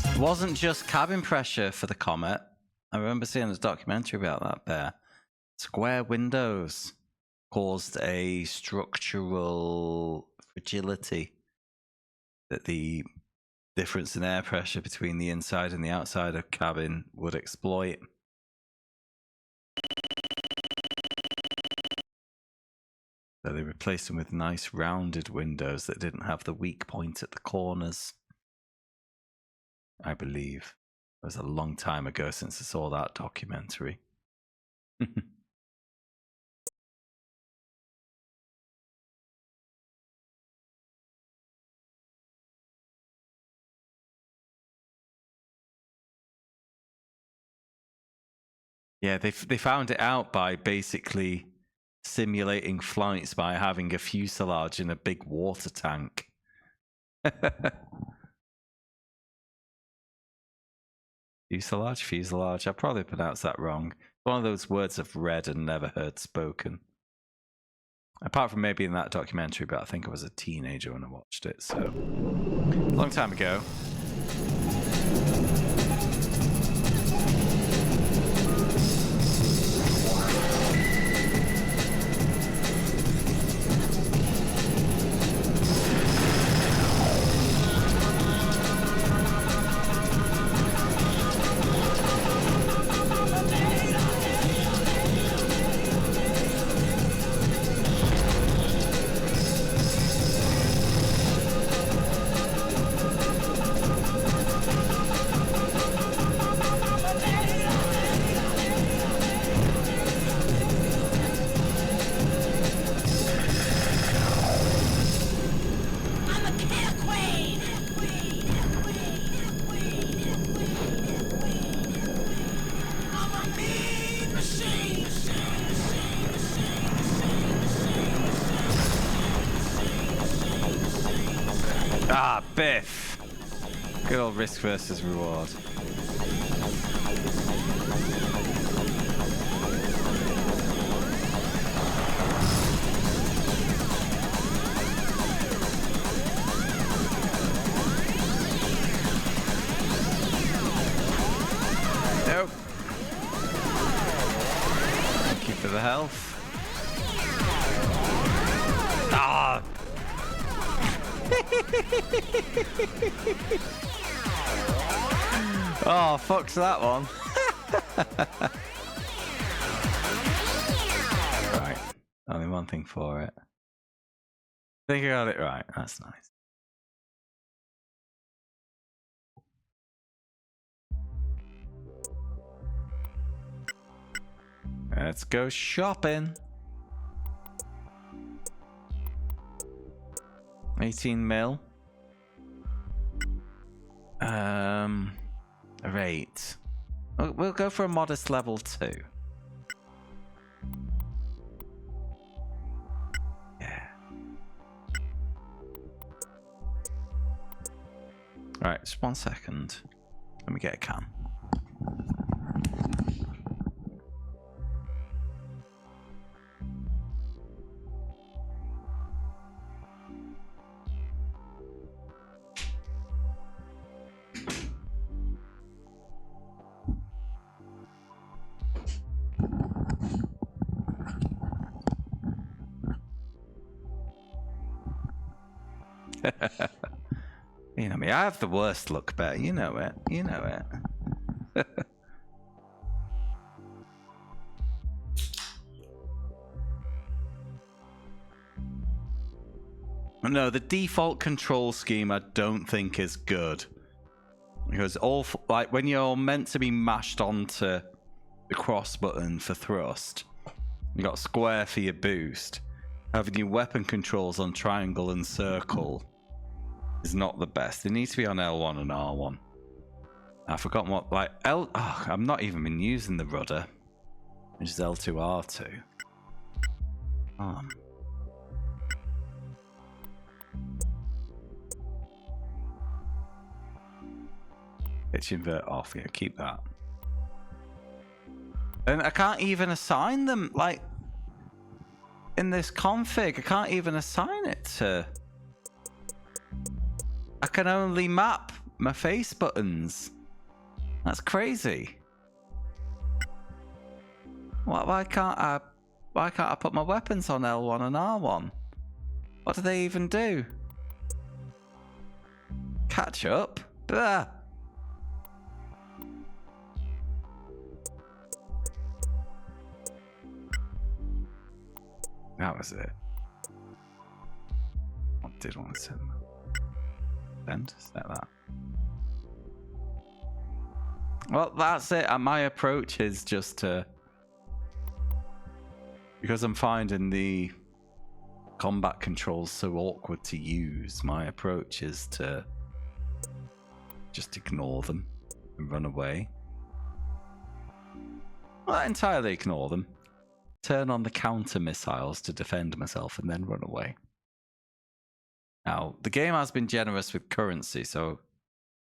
It wasn't just cabin pressure for the Comet. I remember seeing a documentary about that there. Square windows caused a structural fragility that the difference in air pressure between the inside and the outside of cabin would exploit. So they replaced them with nice rounded windows that didn't have the weak point at the corners. I believe. It was a long time ago since I saw that documentary. Yeah, they found it out by basically simulating flights by having a fuselage in a big water tank. Fuselage. I probably pronounced that wrong. One of those words I've read and never heard spoken. Apart from maybe in that documentary, but I think I was a teenager when I watched it, so long time ago. Ah, Biff. Good old risk versus reward. Oh, fuck's that one. Right. Only one thing for it. I think I got it right. That's nice. Let's go shopping. 18 mil. Rate. We'll go for a modest level 2. Yeah. Right, just 1 second. Let me get a can. You know me, I have the worst luck, bet. You know it. You know it. No, the default control scheme I don't think is good. Because like when you're meant to be mashed onto the cross button for thrust, you got square for your boost. Having your weapon controls on triangle and circle is not the best. It needs to be on L1 and R1. I've forgotten what, like, I've not even been using the rudder, which is L2, R2. Pitch invert off, yeah, keep that. And I can't even assign them, like, in this config, I can't even assign it to... I can only map my face buttons. That's crazy. Why can't I put my weapons on L1 and R1? What do they even do? Catch up? Blah. That was it. I did want to send send, set that. Well, that's it. My approach is just to, because I'm finding the combat controls so awkward to use, my approach is to just ignore them and run away. Well, not entirely ignore them. Turn on the counter missiles to defend myself and then run away. Now, the game has been generous with currency, so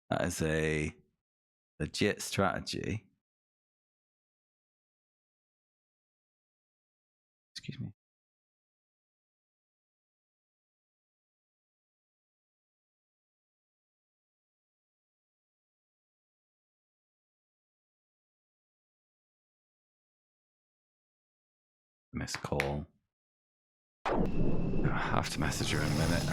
that is a legit strategy. Excuse me. Missed call. I have to message her in a minute.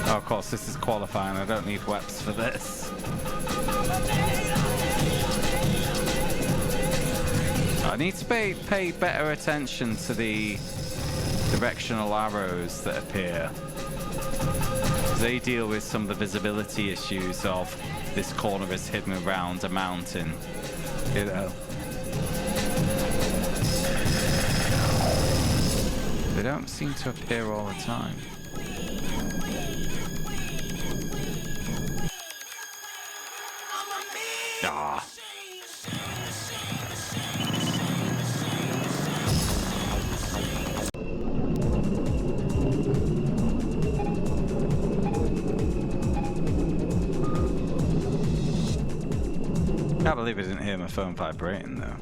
Oh, of course, this is qualifying. I don't need weps for this. I need to pay better attention to the directional arrows that appear. They deal with some of the visibility issues of this corner is hidden around a mountain, you know. They don't seem to appear all the time. Ah. Can't believe I didn't hear my phone vibrating though.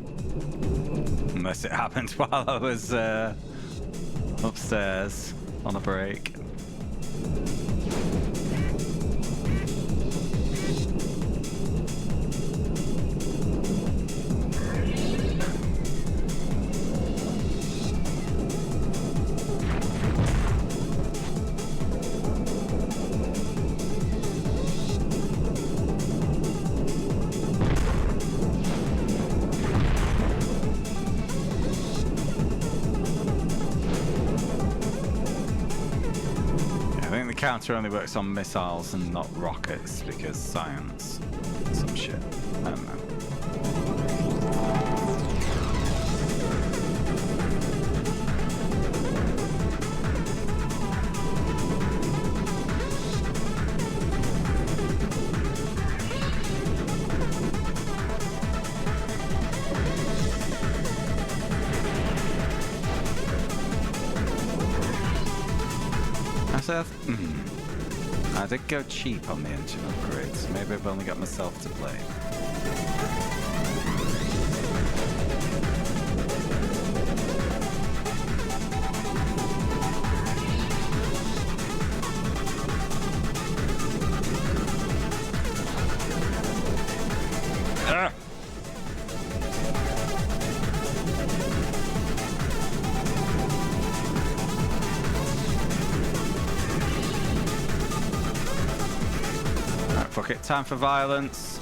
Unless it happened while I was upstairs on a break. counter only works on missiles and not rockets because science. Some shit. I don't know. I did go cheap on the engine upgrades. Maybe I've only got myself to blame. Fuck it, time for violence.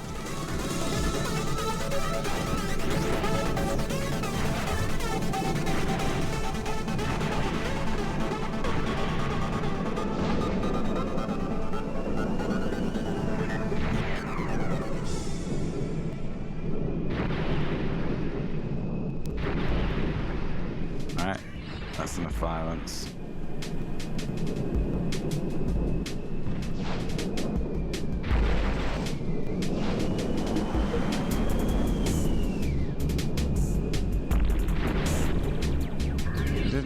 Alright, that's enough violence.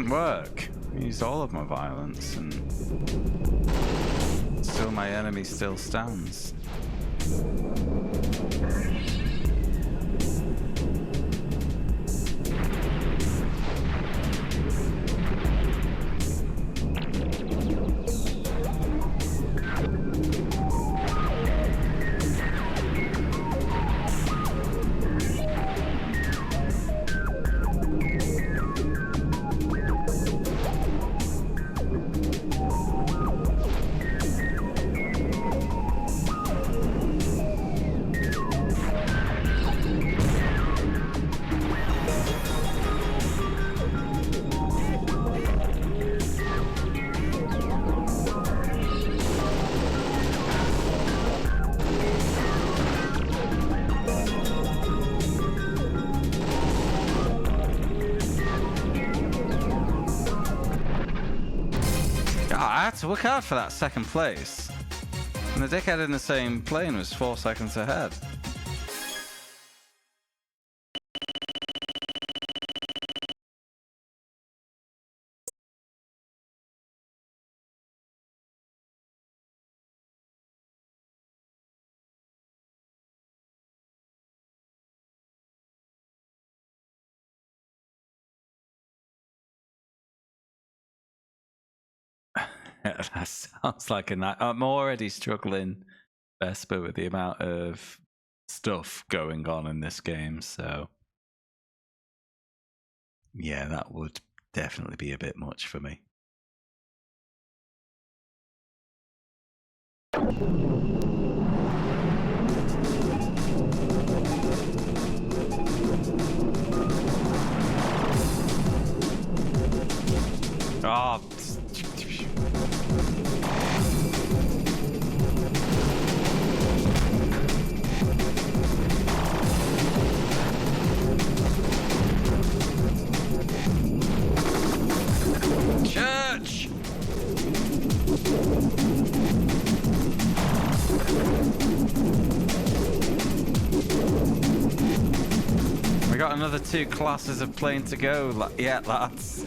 Work. I used all of my violence and still my enemy still stands. I had to work hard for that second place. And the dickhead in the same plane was 4 seconds ahead. That sounds like a night. I'm already struggling, Vesper, with the amount of stuff going on in this game, so yeah, that would definitely be a bit much for me. Oh. Church! We got another 2 classes of plane to go yet, lads.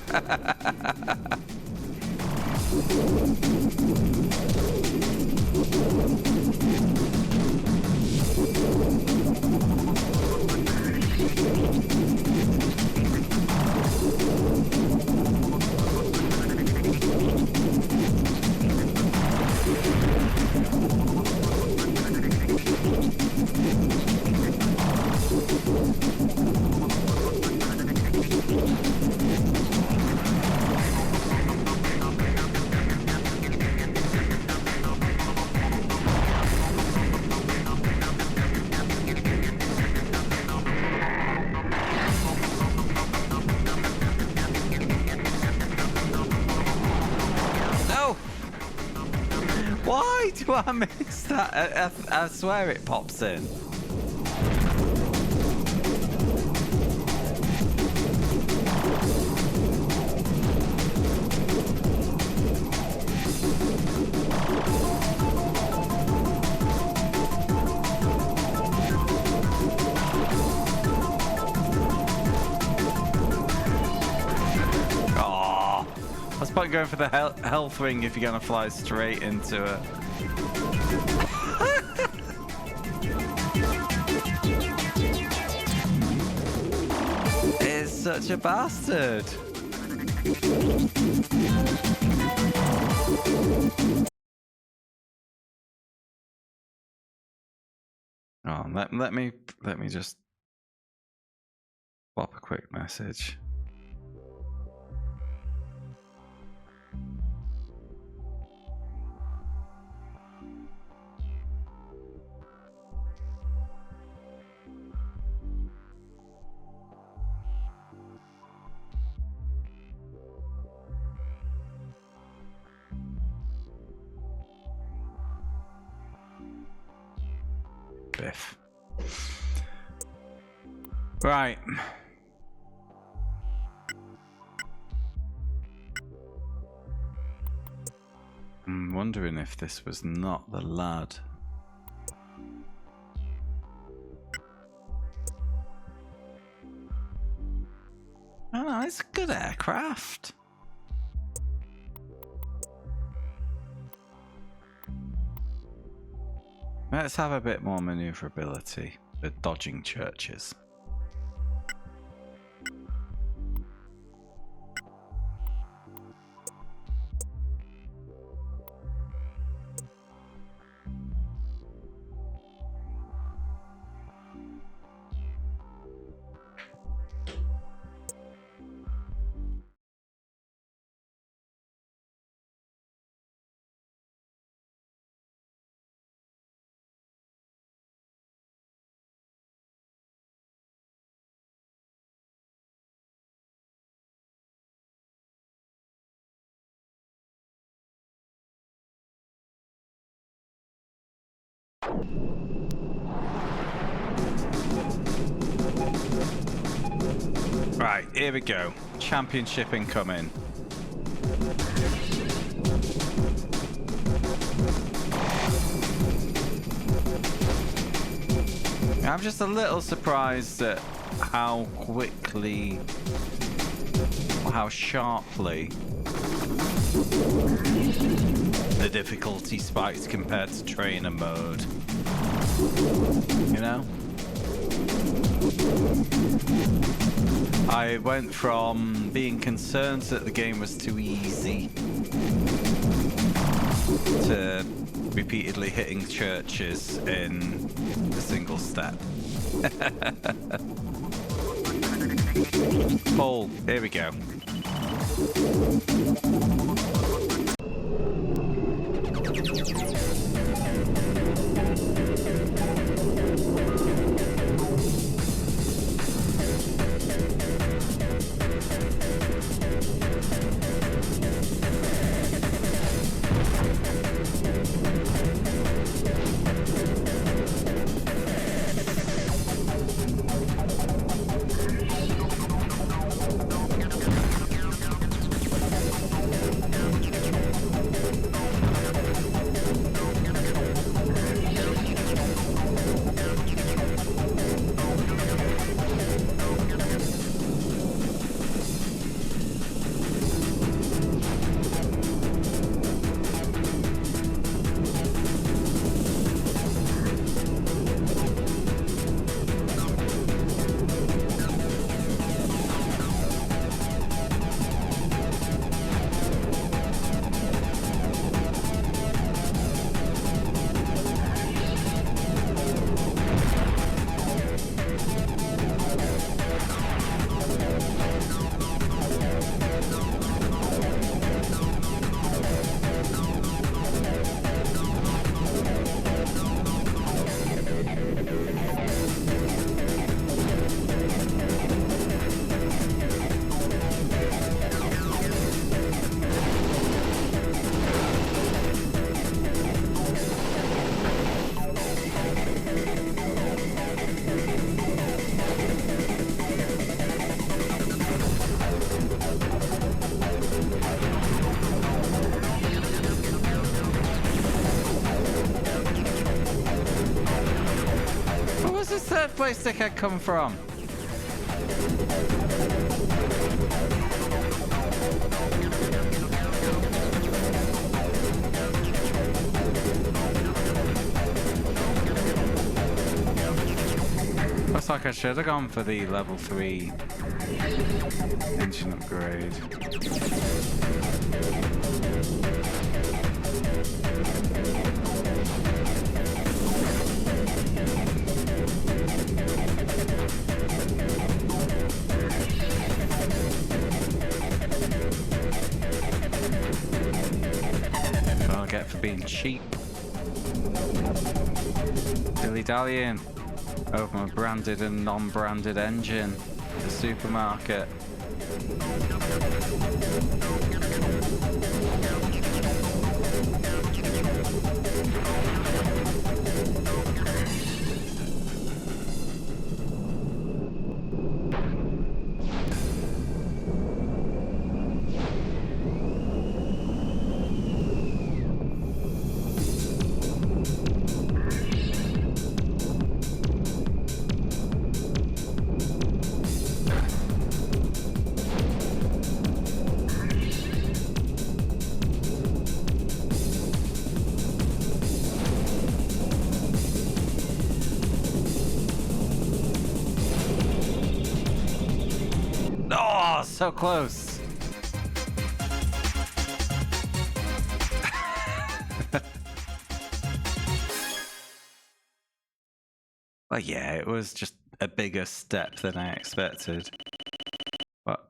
what I missed that. I swear it pops in. What's the point going for the health ring if you're gonna fly straight into it? It's such a bastard. Oh, let me just pop a quick message. Biff. Right. I'm wondering if this was not the lad. Oh no, it's a good aircraft. Let's have a bit more maneuverability with dodging churches. Right, here we go. Championship incoming. I'm just a little surprised at how quickly, or how sharply the difficulty spikes compared to trainer mode. You know? I went from being concerned that the game was too easy to repeatedly hitting churches in a single step. Paul, here we go. third place dickhead come from? Looks like I should have gone for the level 3 engine upgrade. What I'll get for being cheap. Dilly-dallying over my branded and non-branded engine at the supermarket. Oh, so close. Well, yeah, it was just a bigger step than I expected. But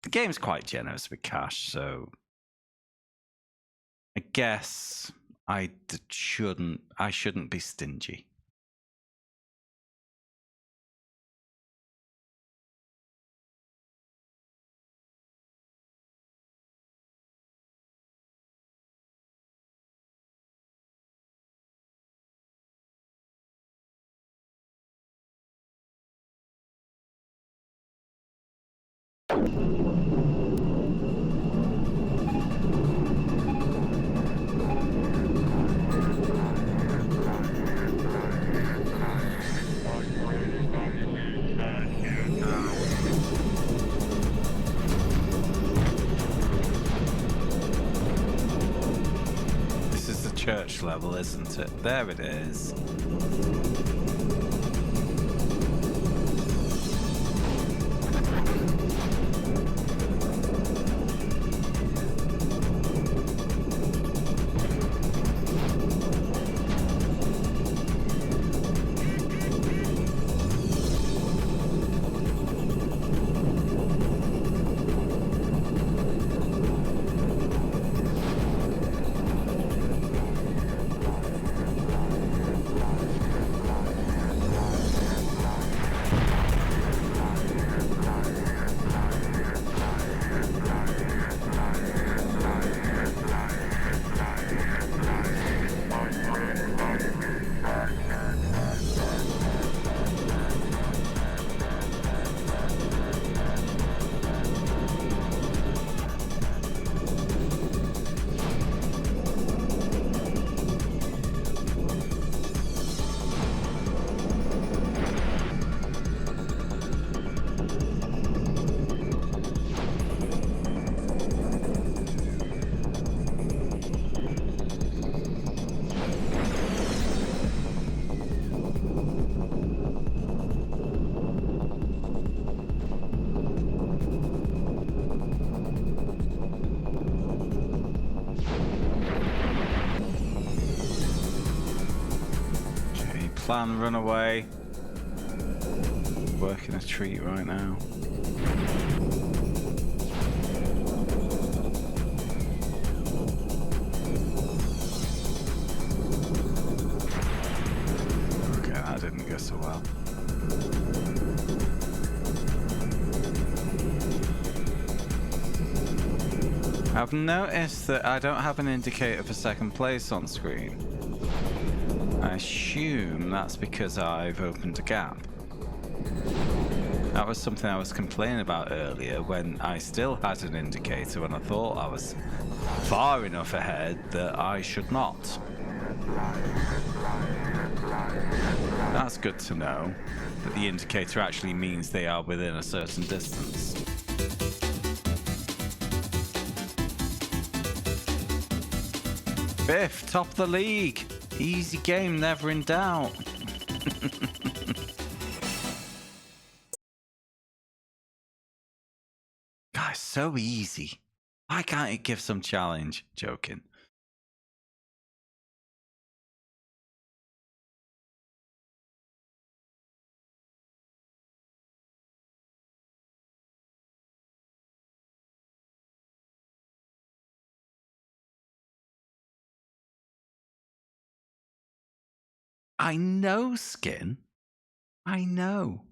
the game's quite generous with cash, so I guess I shouldn't be stingy. This is the church level, isn't it? There it is. Plan, run away. Working a treat right now. Okay, that didn't go so well. I've noticed that I don't have an indicator for second place on screen. I assume that's because I've opened a gap. That was something I was complaining about earlier when I still had an indicator when I thought I was far enough ahead that I should not. That's good to know, that the indicator actually means they are within a certain distance. Fifth, top of the league. Easy game, never in doubt. Guys, so easy. Why can't it give some challenge? Joking. I know, Skin. I know.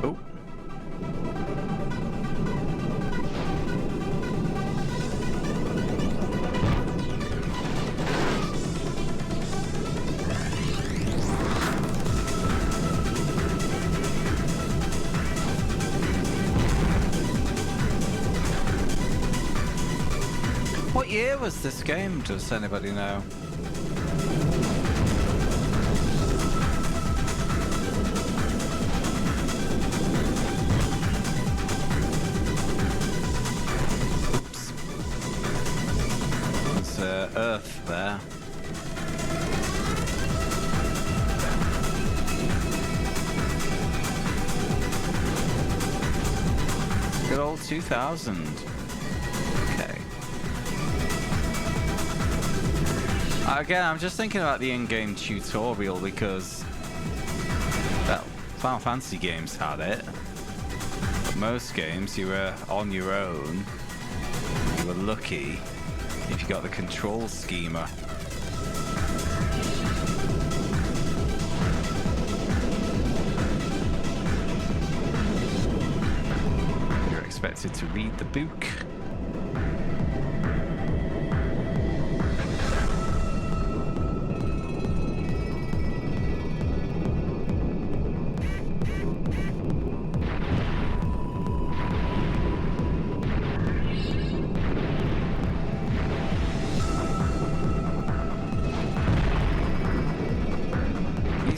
Oh. What year was this game? Does anybody know? Oops. There's Earth there. Good old 2000. Okay. Again, I'm just thinking about the in-game tutorial because, well, Final Fantasy games had it. But most games, you were on your own. You were lucky if you got the control schema. You're expected to read the book.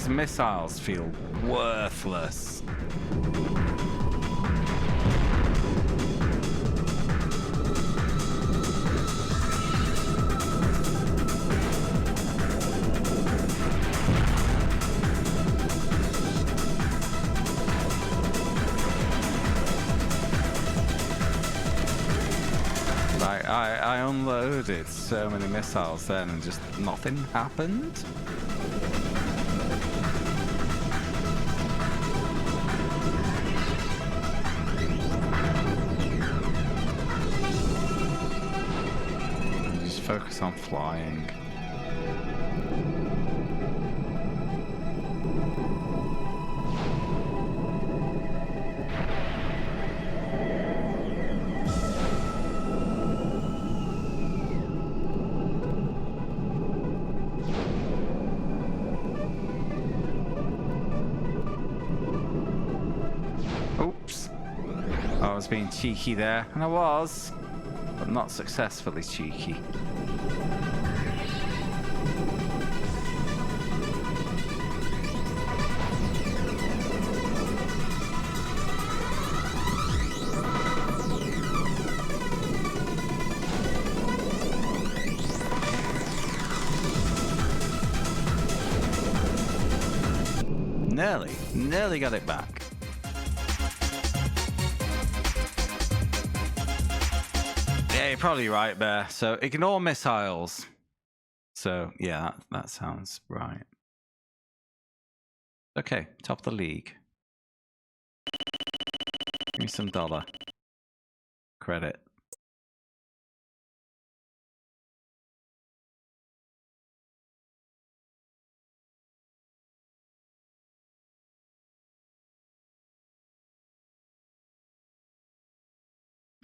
Missiles feel worthless. Like, I unloaded so many missiles then and just nothing happened. Focus on flying. Oops. I was being cheeky there, and I was, but not successfully cheeky. Nearly got it back. Yeah, you're probably right, Bear. So ignore missiles. So yeah, that sounds right. Okay, top of the league. Give me some dollar. Credit.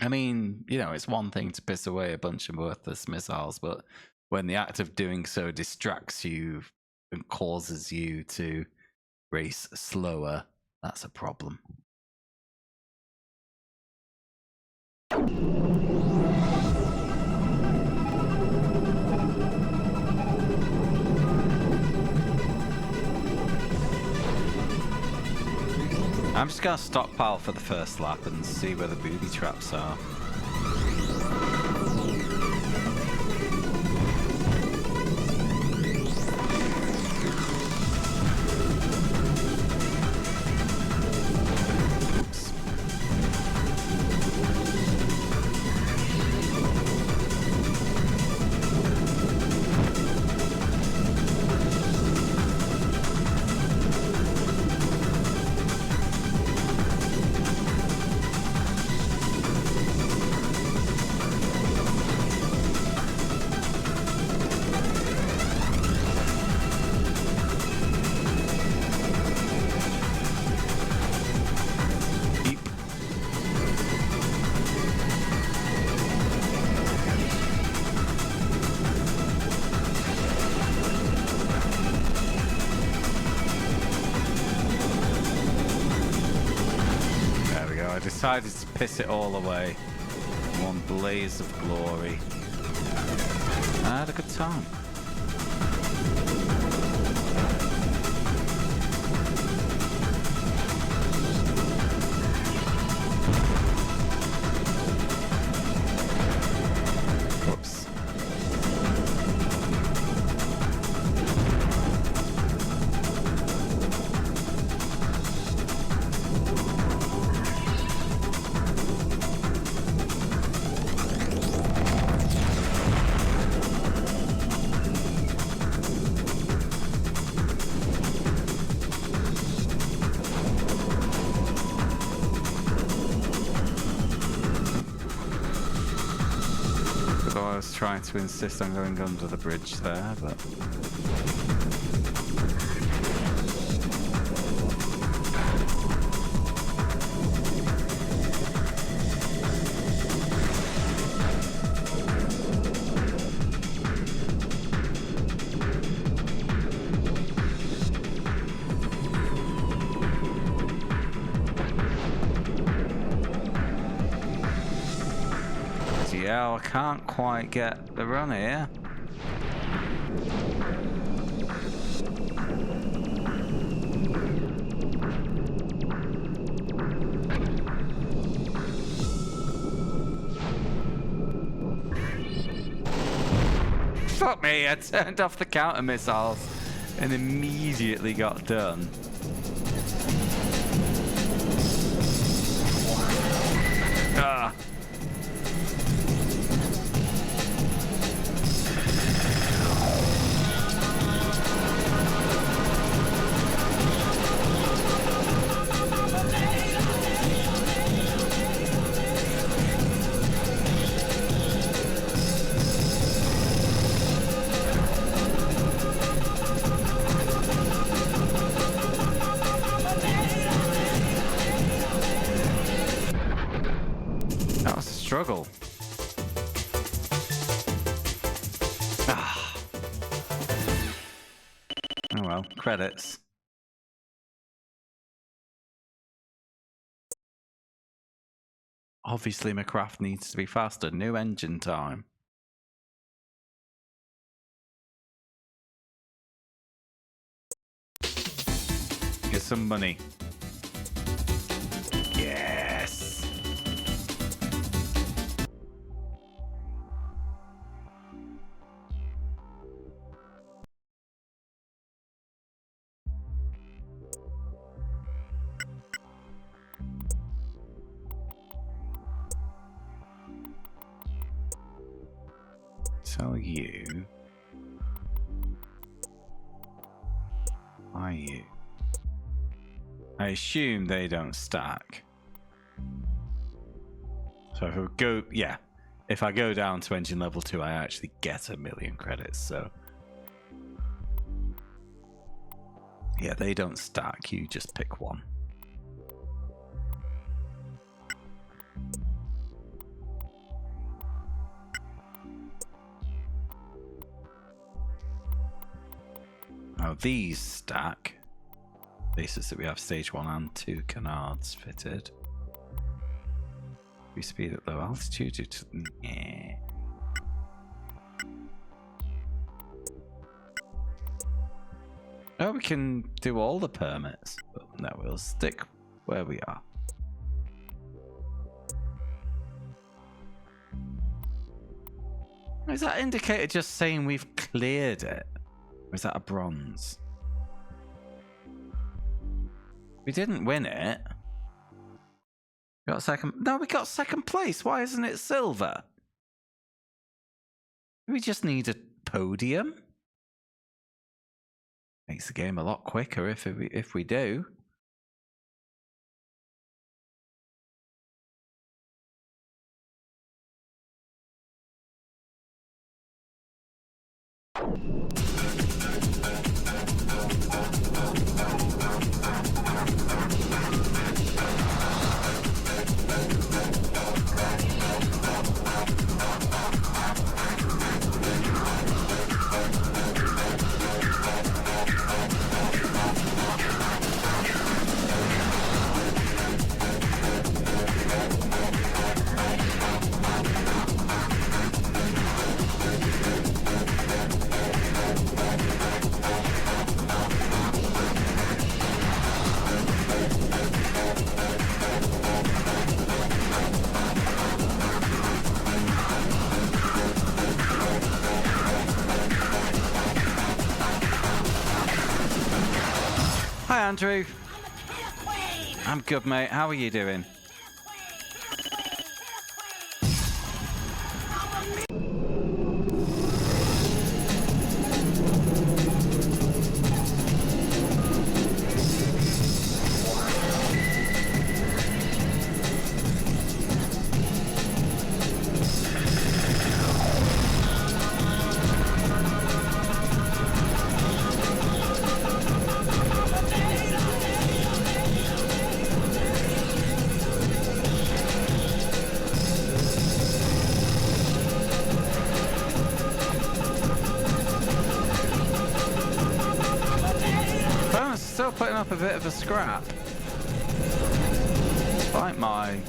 I mean, you know, it's one thing to piss away a bunch of worthless missiles, but when the act of doing so distracts you and causes you to race slower, that's a problem. I'm just gonna stockpile for the first lap and see where the booby traps are. Decided to piss it all away in one blaze of glory. I had a good time. Whoops. I was trying to insist on going under the bridge there, but yeah, I can't quite get the run here. Fuck me, I turned off the counter missiles and immediately got done. Ah. Struggle. Ah. Oh well, credits. Obviously, my craft needs to be faster. New engine time. Get some money. Yes. So you are you? I assume they don't stack. So if I go, yeah, if I go down to engine level 2, I actually get 1,000,000 credits. So yeah, they don't stack. You just pick one. Now these stack. Basis that we have stage 1 and 2 canards fitted. We speed at low altitude due to... Yeah. Oh, we can do all the permits. But no, we'll stick where we are. Is that indicator just saying we've cleared it? Or is that a bronze? We didn't win it. We got second. No, we got second place. Why isn't it silver? We just need a podium. Makes the game a lot quicker if we do. Hi Andrew. I'm good, mate. How are you doing? Still putting up a bit of a scrap. Despite my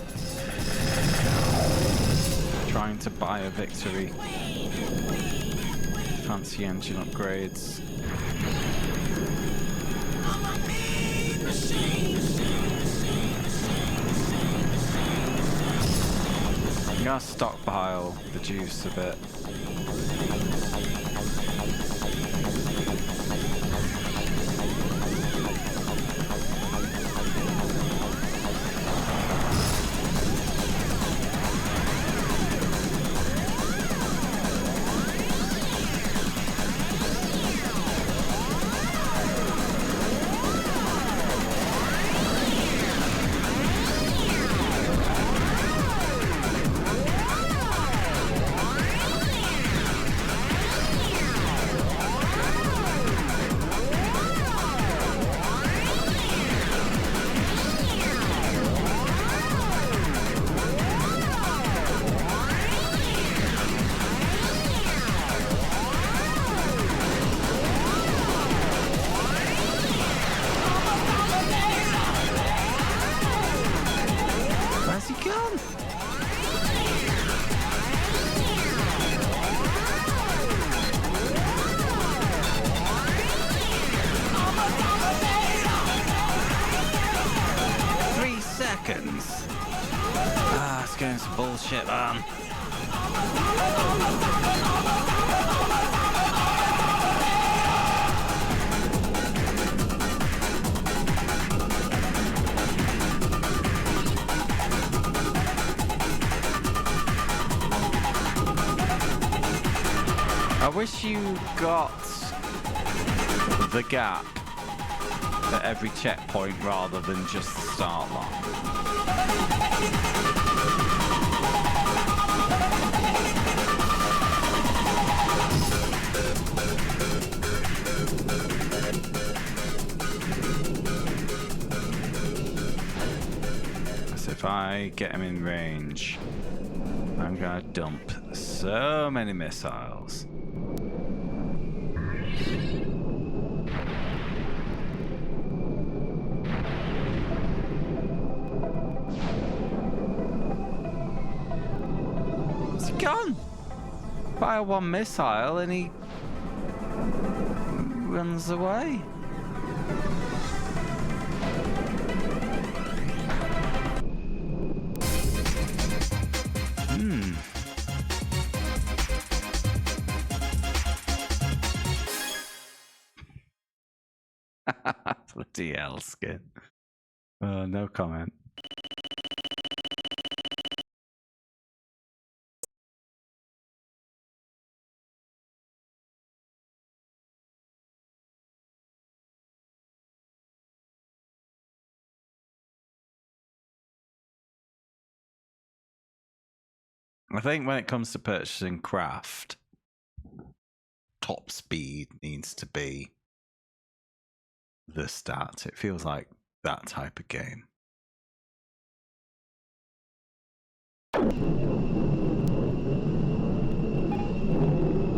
trying to buy a victory. Fancy engine upgrades. I'm gonna stockpile the juice a bit. It's getting some bullshit, man. I wish you got the gap at every checkpoint rather than just the start line. So if I get him in range, I'm gonna dump So many missiles. Where's he gone? Fire one missile and he runs away. Bloody hell, Skin. No comment. I think when it comes to purchasing craft, top speed needs to be the stat. It feels like that type of game.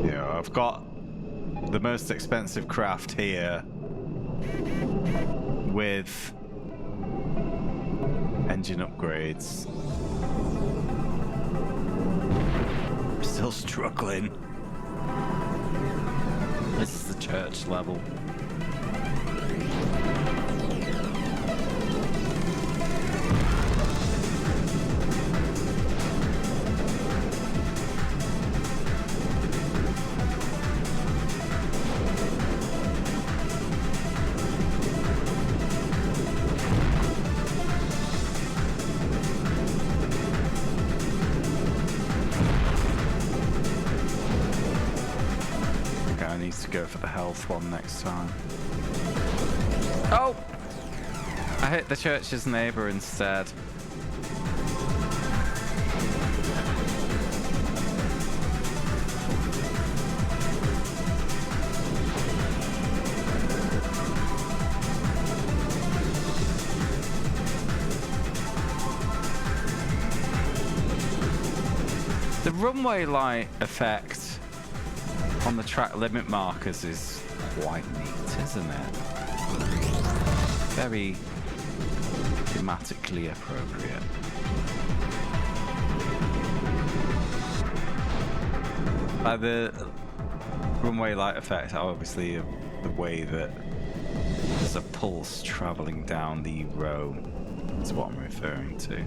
Yeah, I've got the most expensive craft here with engine upgrades. Still struggling. This is the church level. Go for the health one next time. Oh! I hit the church's neighbour instead. The runway light effect on the track limit markers is quite neat, isn't it? Very thematically appropriate. Like the runway light effect, obviously the way that there's a pulse travelling down the row is what I'm referring to.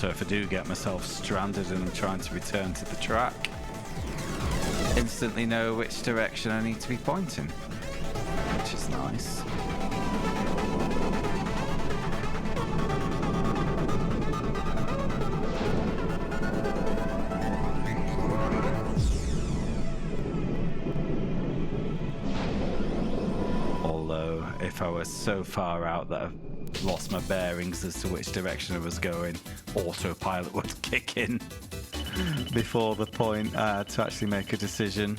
If I do get myself stranded and I'm trying to return to the track, instantly know which direction I need to be pointing, which is nice. Although, if I was so far out that I've lost my bearings as to which direction I was going, autopilot would kick in before the point I had to actually make a decision.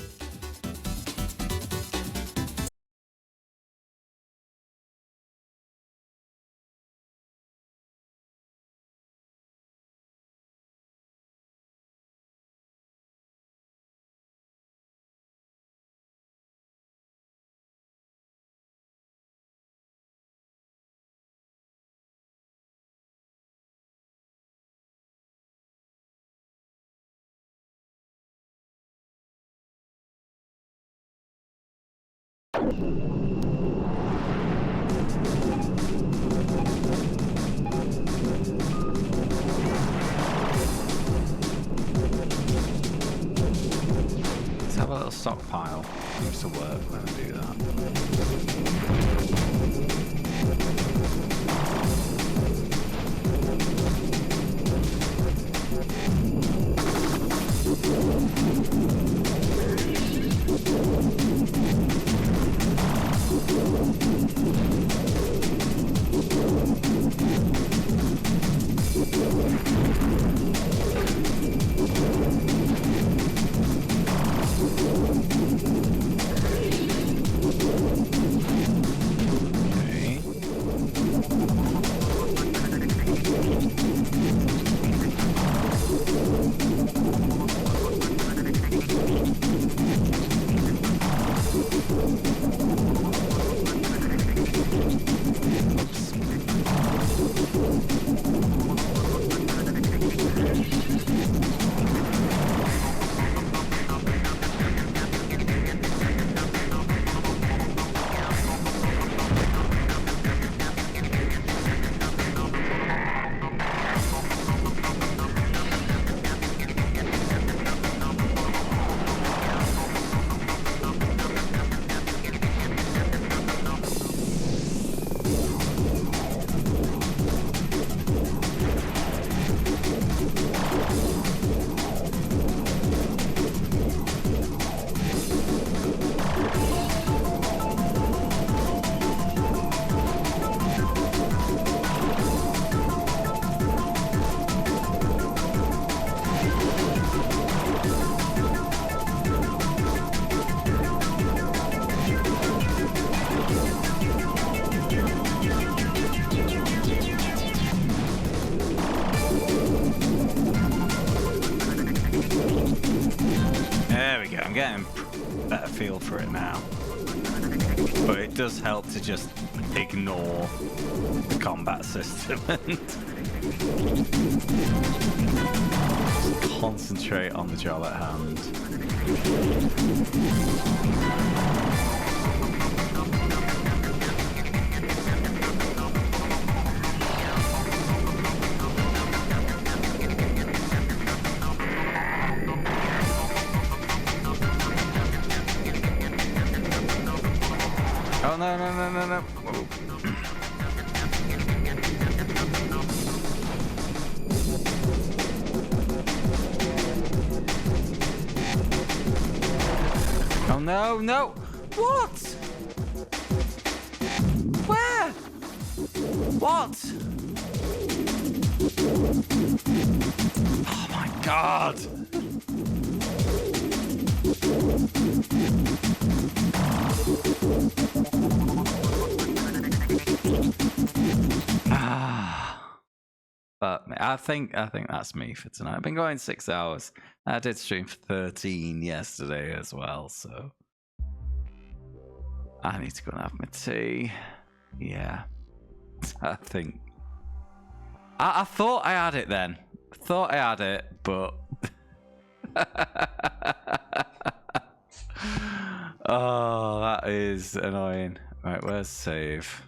Let's have a little stockpile. Seems to work when I do that. There we go. I'm getting a better feel for it now. But it does help to just ignore the combat system and just concentrate on the job at hand. Oh, no, no, no, no, no. Whoa. Oh, no, no. What? Where? What? Oh, my God. But I think that's me for tonight. I've been going 6 hours. I did stream for 13 yesterday as well, so I need to go and have my tea. Yeah, I think I thought I had it then. Thought I had it, but oh, that is annoying. Right, where's save?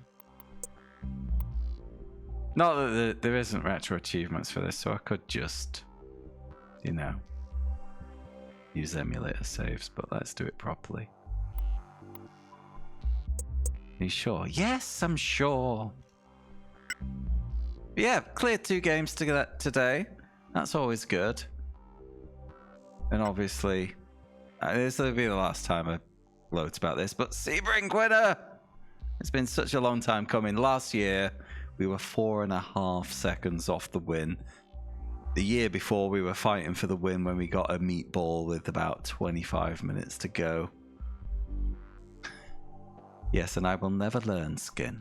Not that there isn't retro achievements for this, so I could just, you know, use emulator saves, but let's do it properly. Are you sure? Yes, I'm sure. But yeah, cleared 2 games today. That's always good. And obviously, this will be the last time I gloat about this, but Sebring winner! It's been such a long time coming. Last year, we were 4.5 seconds off the win. The year before, we were fighting for the win when we got a meatball with about 25 minutes to go. Yes, and I will never learn, Skin.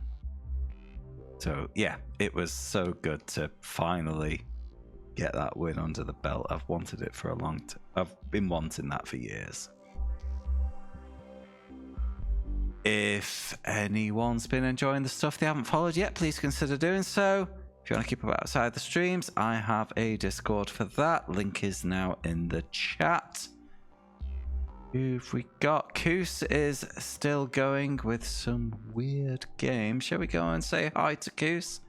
So, yeah, it was so good to finally get that win under the belt. I've wanted it for a long time. I've been wanting that for years. If anyone's been enjoying the stuff they haven't followed yet, please consider doing so. If you want to keep up outside the streams, I have a Discord for that. Link is now in the chat. Who've we got? Koos is still going with some weird game. Shall we go and say hi to Koos?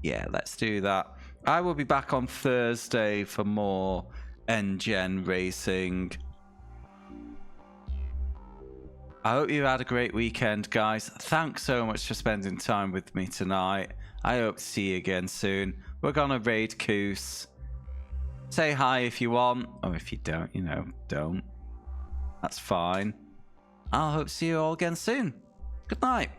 Yeah, let's do that. I will be back on Thursday for more N-Gen racing. I hope you had a great weekend, guys. Thanks so much for spending time with me tonight. I hope to see you again soon. We're gonna raid Koos. Say hi if you want, or if you don't, you know, don't. That's fine. I'll hope to see you all again soon. Good night.